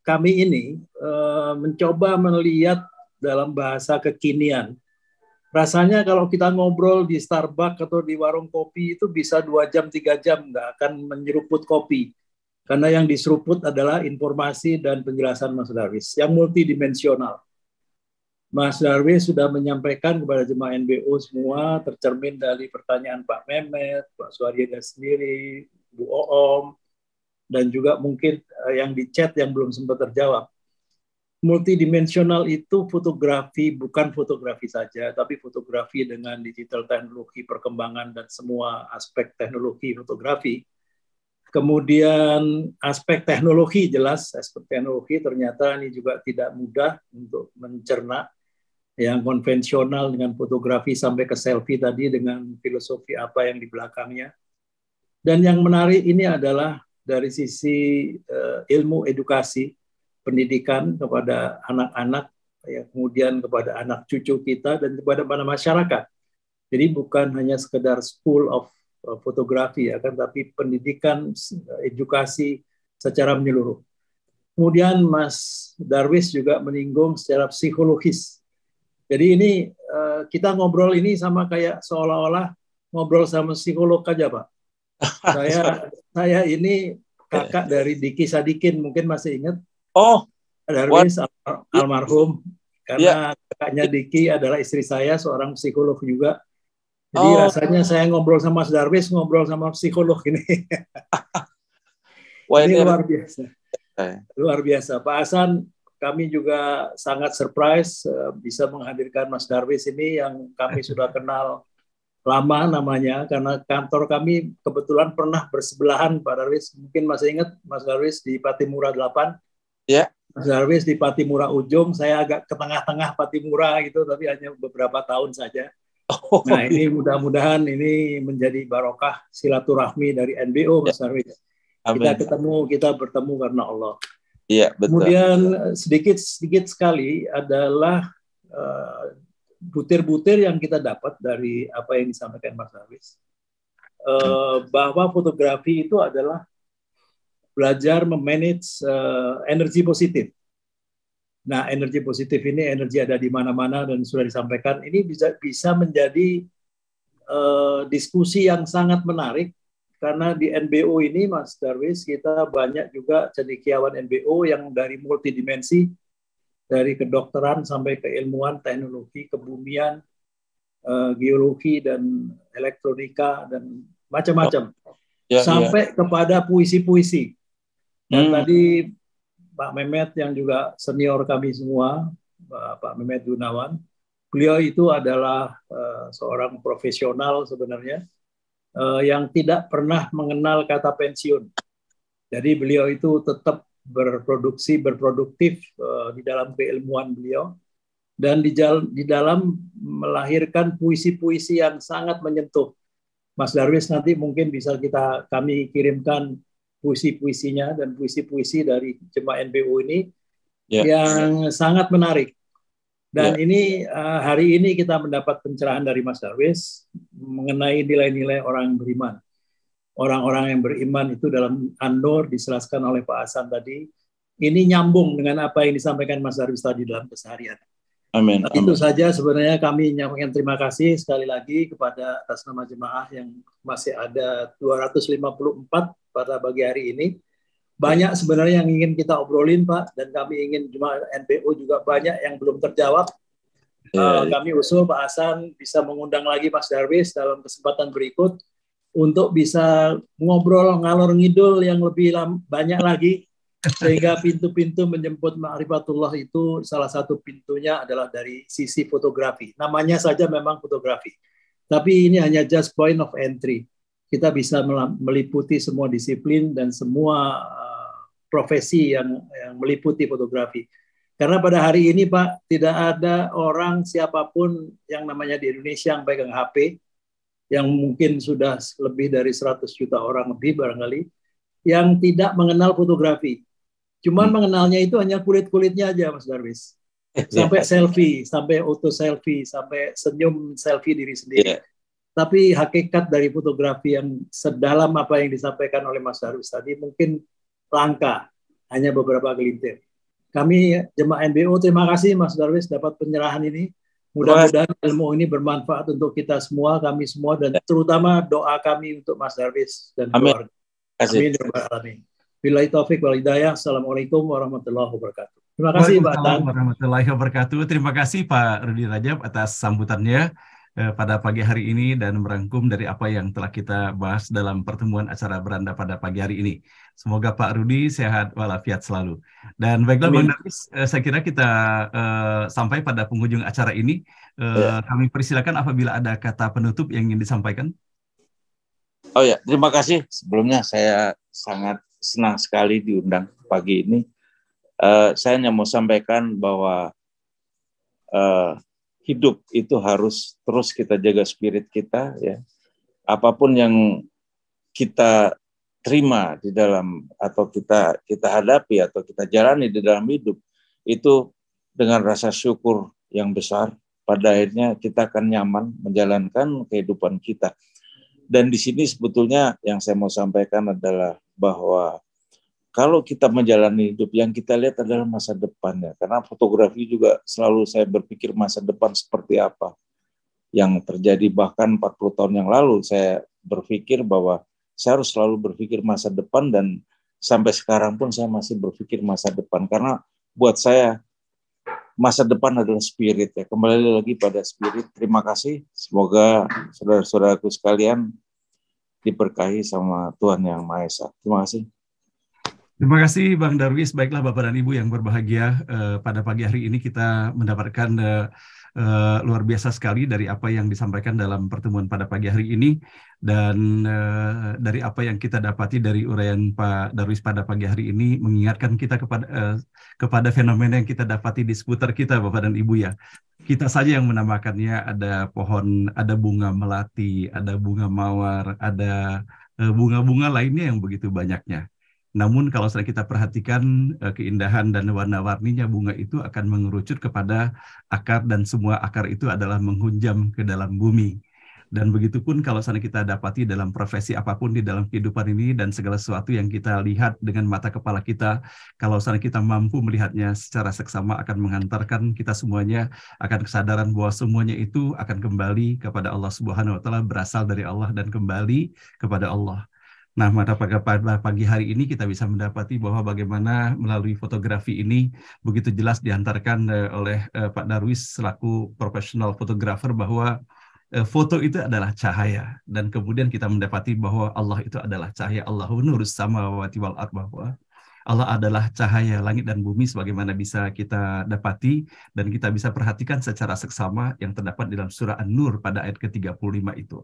kami ini mencoba melihat dalam bahasa kekinian. Rasanya kalau kita ngobrol di Starbucks atau di warung kopi itu bisa 2 jam, 3 jam, nggak akan menyeruput kopi. Karena yang diseruput adalah informasi dan penjelasan Mas Darwis yang multidimensional. Mas Darwis sudah menyampaikan kepada jemaah NBO semua, tercermin dari pertanyaan Pak Mehmet, Pak Suharyadi sendiri, Bu Oom, dan juga mungkin yang di chat yang belum sempat terjawab. Multidimensional itu fotografi, bukan fotografi saja, tapi fotografi dengan digital teknologi, perkembangan, dan semua aspek teknologi fotografi. Kemudian aspek teknologi, jelas aspek teknologi ternyata ini juga tidak mudah untuk mencerna, yang konvensional dengan fotografi sampai ke selfie tadi dengan filosofi apa yang di belakangnya. Dan yang menarik ini adalah dari sisi ilmu edukasi, pendidikan kepada anak-anak, ya, kemudian kepada anak cucu kita dan kepada masyarakat. Jadi bukan hanya sekedar school of fotografi, ya kan, tapi pendidikan, edukasi secara menyeluruh. Kemudian Mas Darwis juga menyinggung secara psikologis. Jadi ini kita ngobrol ini sama kayak seolah-olah ngobrol sama psikolog aja, Pak. Saya ini kakak dari Diki Sadikin, mungkin masih ingat. Oh, Darwis almarhum, karena kakaknya Diki adalah istri saya, seorang psikolog juga. Jadi rasanya saya ngobrol sama Mas Darwis, ngobrol sama psikolog ini. Wah, ini luar biasa. Luar biasa. Pak Hasan, kami juga sangat surprise bisa menghadirkan Mas Darwis ini yang kami sudah kenal lama namanya, karena kantor kami kebetulan pernah bersebelahan, Pak Darwis. Mungkin masih ingat Mas Darwis di Patimura 8. Ya. Mas Darwis di Patimura Ujung, saya agak ke tengah-tengah Patimura gitu, tapi hanya beberapa tahun saja. Nah, ini mudah-mudahan ini menjadi barokah silaturahmi dari NBO, Mas Darwis. Kita bertemu karena Allah. Iya, betul. Kemudian sedikit sekali adalah butir-butir yang kita dapat dari apa yang disampaikan Mas Darwis. Bahwa fotografi itu adalah belajar memanage energi positif. Nah, energi positif ini energi ada di mana-mana dan sudah disampaikan. Ini bisa menjadi diskusi yang sangat menarik karena di NBO ini, Mas Darwis, kita banyak juga cendekiawan NBO yang dari multidimensi dari kedokteran sampai keilmuan, teknologi, kebumian, geologi dan elektronika dan macam-macam, sampai kepada puisi-puisi. Dan tadi Pak Mehmet yang juga senior kami semua, Pak Mehmet Gunawan, beliau itu adalah seorang profesional sebenarnya yang tidak pernah mengenal kata pensiun. Jadi beliau itu tetap berproduktif di dalam keilmuan beliau, dan di dalam melahirkan puisi-puisi yang sangat menyentuh. Mas Darwis nanti mungkin bisa kami kirimkan puisi-puisinya dan puisi-puisi dari jemaah NBU ini yang sangat menarik. Dan ini hari ini kita mendapat pencerahan dari Mas Darwis mengenai nilai-nilai orang beriman. Orang-orang yang beriman itu dalam An-Nur dijelaskan oleh Pak Hasan tadi. Ini nyambung dengan apa yang disampaikan Mas Darwis tadi dalam keseharian. Amin. Itu saja sebenarnya kami nyampaikan terima kasih sekali lagi kepada atas nama jemaah yang masih ada 254 pada pagi hari ini. Banyak sebenarnya yang ingin kita obrolin, Pak, dan kami ingin jemaah NBU juga banyak yang belum terjawab. Kami usul Pak Hasan bisa mengundang lagi Mas Darwis dalam kesempatan berikut untuk bisa ngobrol ngalor ngidul yang lebih banyak lagi, sehingga pintu-pintu menjemput ma'rifatullah itu salah satu pintunya adalah dari sisi fotografi. Namanya saja memang fotografi, tapi ini hanya just point of entry. Kita bisa meliputi semua disiplin dan semua profesi yang meliputi fotografi. Karena pada hari ini, Pak, tidak ada orang siapapun yang namanya di Indonesia yang pegang HP, yang mungkin sudah lebih dari 100 juta orang lebih barangkali, yang tidak mengenal fotografi. Cuman mengenalnya itu hanya kulit-kulitnya aja, Mas Darwis. Sampai selfie, sampai auto selfie, sampai senyum selfie diri sendiri. Tapi hakikat dari fotografi yang sedalam apa yang disampaikan oleh Mas Darwis tadi mungkin langka, hanya beberapa gelintir. Kami jemaah NBU terima kasih Mas Darwis dapat penyerahan ini. Mudah-mudahan ilmu ini bermanfaat untuk kita semua, kami semua, dan terutama doa kami untuk Mas Darwis dan keluarga. Amin. Amin. Billahi taufik wal hidayah. Assalamualaikum warahmatullahi wabarakatuh. Terima kasih Pak Tan. Warahmatullahi wabarakatuh. Terima kasih Pak Rudi Rajab atas sambutannya pada pagi hari ini dan merangkum dari apa yang telah kita bahas dalam pertemuan acara beranda pada pagi hari ini. Semoga Pak Rudi sehat walafiat selalu. Dan baiklah Bang Darwis, saya kira kita sampai pada penghujung acara ini. Kami persilakan apabila ada kata penutup yang ingin disampaikan. Oh ya, terima kasih. Sebelumnya saya sangat senang sekali diundang pagi ini. Saya hanya mau sampaikan bahwa hidup itu harus terus kita jaga spirit kita, ya. Apapun yang kita terima di dalam atau kita hadapi atau kita jalani di dalam hidup itu dengan rasa syukur yang besar, pada akhirnya kita akan nyaman menjalankan kehidupan kita. Dan di sini sebetulnya yang saya mau sampaikan adalah bahwa kalau kita menjalani hidup, yang kita lihat adalah masa depannya. Karena fotografi juga selalu saya berpikir masa depan seperti apa yang terjadi. Bahkan 40 tahun yang lalu saya berpikir bahwa saya harus selalu berpikir masa depan, dan sampai sekarang pun saya masih berpikir masa depan. Karena buat saya masa depan adalah spirit, ya. Kembali lagi pada spirit. Terima kasih. Semoga saudara-saudaraku sekalian diberkahi sama Tuhan Yang Maha Esa. Terima kasih. Terima kasih Bang Darwis. Baiklah Bapak dan Ibu yang berbahagia, pada pagi hari ini kita mendapatkan luar biasa sekali dari apa yang disampaikan dalam pertemuan pada pagi hari ini, dan dari apa yang kita dapati dari uraian Pak Darwis pada pagi hari ini mengingatkan kita kepada fenomena yang kita dapati di seputar kita, Bapak dan Ibu, ya. Kita saja yang menambahkannya, ada pohon, ada bunga melati, ada bunga mawar, ada bunga-bunga lainnya yang begitu banyaknya. Namun kalau sudah kita perhatikan keindahan dan warna-warninya, bunga itu akan mengerucut kepada akar, dan semua akar itu adalah menghunjam ke dalam bumi. Dan begitu pun kalau sana kita dapati dalam profesi apapun di dalam kehidupan ini, dan segala sesuatu yang kita lihat dengan mata kepala kita, kalau sana kita mampu melihatnya secara seksama, akan menghantarkan kita semuanya akan kesadaran bahwa semuanya itu akan kembali kepada Allah Subhanahu wa Ta'ala, berasal dari Allah dan kembali kepada Allah. Nah, pada pagi hari ini kita bisa mendapati bahwa bagaimana melalui fotografi ini begitu jelas diantarkan oleh Pak Darwis selaku profesional fotografer bahwa foto itu adalah cahaya, dan kemudian kita mendapati bahwa Allah itu adalah cahaya. Allahu nurus samawati wal ardh, bahwa Allah adalah cahaya langit dan bumi sebagaimana bisa kita dapati dan kita bisa perhatikan secara seksama yang terdapat dalam surah An-Nur pada ayat ke-35 itu.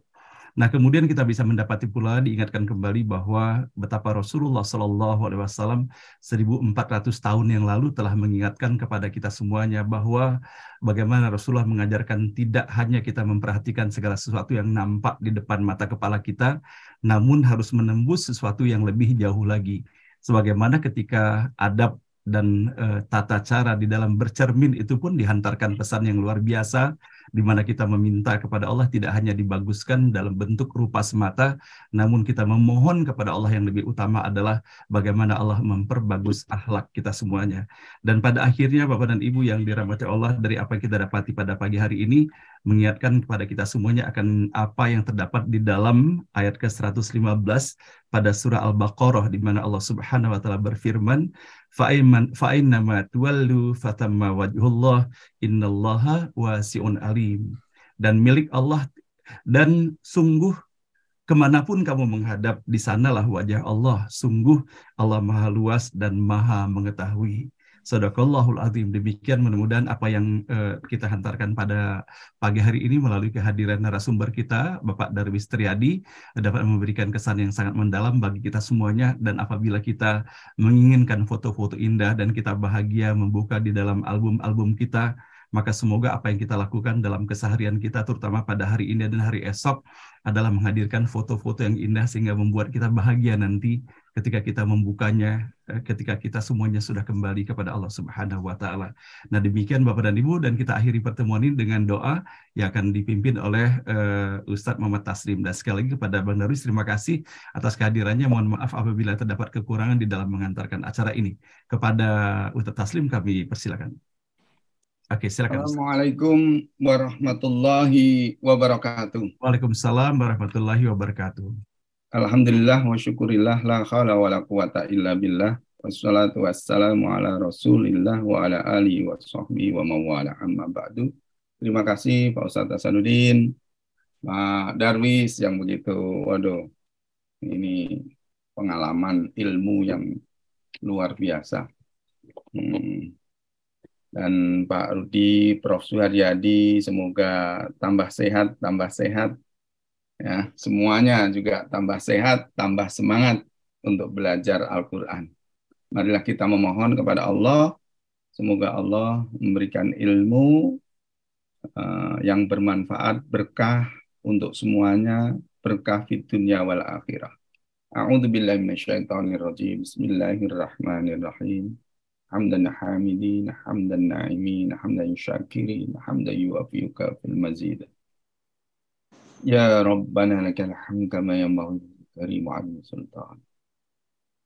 Nah, kemudian kita bisa mendapati pula diingatkan kembali bahwa betapa Rasulullah SAW 1400 tahun yang lalu telah mengingatkan kepada kita semuanya bahwa bagaimana Rasulullah mengajarkan tidak hanya kita memperhatikan segala sesuatu yang nampak di depan mata kepala kita, namun harus menembus sesuatu yang lebih jauh lagi. Sebagaimana ketika adab dan tata cara di dalam bercermin itu pun dihantarkan pesan yang luar biasa, di mana kita meminta kepada Allah tidak hanya dibaguskan dalam bentuk rupa semata, namun kita memohon kepada Allah yang lebih utama adalah bagaimana Allah memperbagus akhlak kita semuanya. Dan pada akhirnya Bapak dan Ibu yang dirahmati Allah, dari apa yang kita dapati pada pagi hari ini, mengingatkan kepada kita semuanya akan apa yang terdapat di dalam ayat ke-115 pada surah Al-Baqarah, di mana Allah Subhanahu wa taala berfirman, fa'innama tuwallu fatamma wajhullah innallaha wasi'un alim. Dan milik Allah, dan sungguh kemanapun kamu menghadap, di sanalah wajah Allah. Sungguh Allah maha luas dan maha mengetahui. Sadaqallahul azim. Demikian mudah-mudahan apa yang kita hantarkan pada pagi hari ini melalui kehadiran narasumber kita, Bapak Darwis Triadi, dapat memberikan kesan yang sangat mendalam bagi kita semuanya. Dan apabila kita menginginkan foto-foto indah dan kita bahagia membuka di dalam album-album kita, maka semoga apa yang kita lakukan dalam keseharian kita, terutama pada hari ini dan hari esok, adalah menghadirkan foto-foto yang indah sehingga membuat kita bahagia nanti ketika kita membukanya, ketika kita semuanya sudah kembali kepada Allah Subhanahu wa taala. Nah, demikian Bapak dan Ibu, dan kita akhiri pertemuan ini dengan doa yang akan dipimpin oleh Ustadz Muhammad Taslim. Dan sekali lagi kepada Bang Darwis, terima kasih atas kehadirannya. Mohon maaf apabila terdapat kekurangan di dalam mengantarkan acara ini. Kepada Ustadz Taslim kami persilakan. Oke, silakan. Assalamualaikum warahmatullahi wabarakatuh. Waalaikumsalam warahmatullahi wabarakatuh. Alhamdulillah wa syukurillah, la khala wa la quwata illa billah, wassalatu wassalamu ala rasulillah wa ala alihi wa sahbihi wa mawala, amma ba'du. Terima kasih Pak Ustadz Hasanuddin, Pak Darwis yang begitu, waduh, ini pengalaman ilmu yang luar biasa. Dan Pak Rudi, Prof. Suharyadi, semoga tambah sehat, ya, semuanya juga tambah sehat, tambah semangat untuk belajar Al-Quran. Marilah kita memohon kepada Allah, semoga Allah memberikan ilmu yang bermanfaat, berkah untuk semuanya, berkah fid dunya wal akhirah. A'udzubillahi minasyaitonirrajim. Bismillahirrahmanirrahim. Hamdan hamidin, hamdan na'imin, hamdan syakirin, hamdan yuwafiuka fil mazid. Ya Rabbana lakal hamd kama yanbaghi karim azim sultan.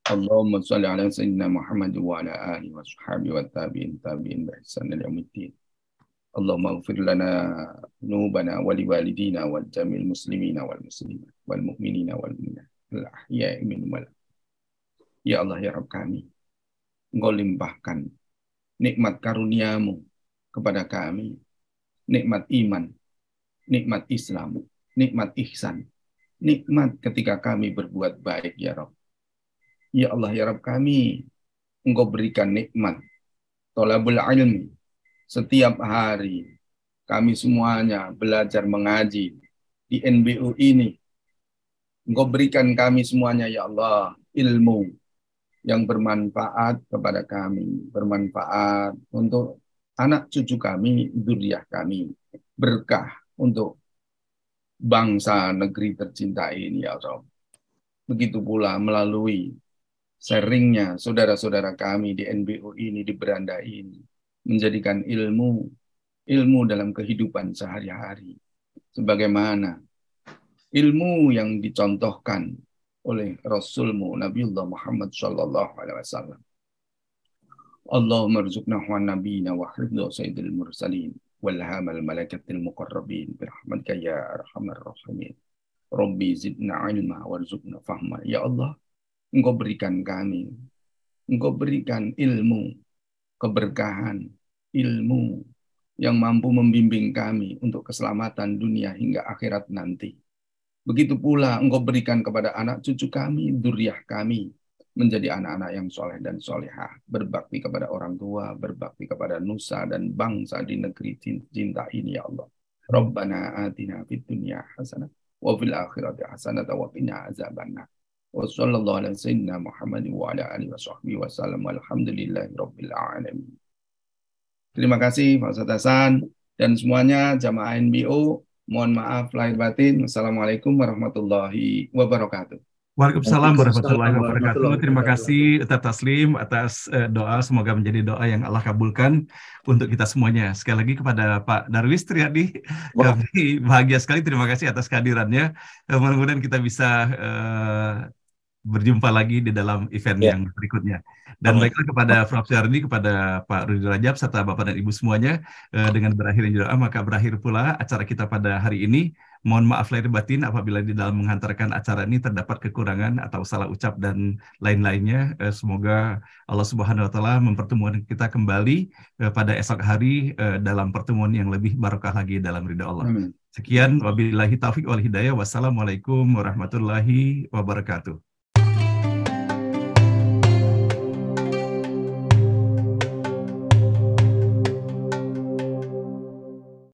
Allahumma shalli ala sayyidina Muhammad wa ala alihi wa sahbihi wa tabi'in bi ihsan ila yaumiddin. Allahumma ighfir lana dhunubana wa liwalidina wal jamil muslimina wal muslimat wal mu'minina wal mu'minat al ahya'i minhum wal. Ya Allah ya Rabb kami, Engkau limpahkan nikmat karuniamu kepada kami, nikmat iman, nikmat Islam, nikmat ihsan, nikmat ketika kami berbuat baik ya Rabb. Ya Allah ya Rabb kami, Engkau berikan nikmat thalabul ilmi. Setiap hari kami semuanya belajar mengaji di NBU ini. Engkau berikan kami semuanya ya Allah ilmu yang bermanfaat kepada kami, bermanfaat untuk anak cucu kami, dzurriyyah kami, berkah untuk bangsa negeri tercinta ini ya Rabb. Begitu pula melalui sharingnya saudara-saudara kami di NBU ini, di beranda ini, menjadikan ilmu dalam kehidupan sehari-hari. Sebagaimana ilmu yang dicontohkan oleh Rasulmu Nabiullah Muhammad sallallahu alaihi wasallam. Allahumma rzuqna wa nabiyina wa hifdhu sayyidil mursalin wal hamal malakatil muqarrabin birahmatika ya arhamar rahimin. Rabbi zidna ilma warzuqna fahma. Ya Allah, Engkau berikan kami, Engkau berikan ilmu, keberkahan, ilmu yang mampu membimbing kami untuk keselamatan dunia hingga akhirat nanti. Begitu pula Engkau berikan kepada anak cucu kami, dzurriyyah kami, menjadi anak-anak yang soleh dan solehah, berbakti kepada orang tua, berbakti kepada nusa dan bangsa di negeri cinta ini, ya Allah. Rabbana atina fid dunya hasanah wa fil akhirati hasanah wa qina azabannar. Wa sallallahu ala sayyidina Muhammad wa ala alihi wa sahbihi wa sallam walhamdulillahi rabbil alamin. Terima kasih Pak Ustadz Hasan dan semuanya jamaah NBO. Mohon maaf lahir batin. Wassalamualaikum warahmatullahi wabarakatuh. Waalaikumsalam warahmatullahi wabarakatuh. Terima kasih Ustadz Taslim atas doa. Semoga menjadi doa yang Allah kabulkan untuk kita semuanya. Sekali lagi kepada Pak Darwis Triadi, kami bahagia sekali. Terima kasih atas kehadirannya. Mudah-mudahan kita bisa berjumpa lagi di dalam event yang berikutnya. Dan baiklah kepada Prof. Syardi, kepada Pak Rudi Rajab, serta Bapak dan Ibu semuanya, dengan berakhirnya doa, maka berakhir pula acara kita pada hari ini. Mohon maaf lahir batin apabila di dalam menghantarkan acara ini terdapat kekurangan atau salah ucap dan lain-lainnya. Semoga Allah Subhanahu wa Ta'ala mempertemukan kita kembali pada esok hari dalam pertemuan yang lebih barokah lagi dalam ridha Allah. Sekian, wabillahi taufiq wal hidayah. Wassalamualaikum warahmatullahi wabarakatuh.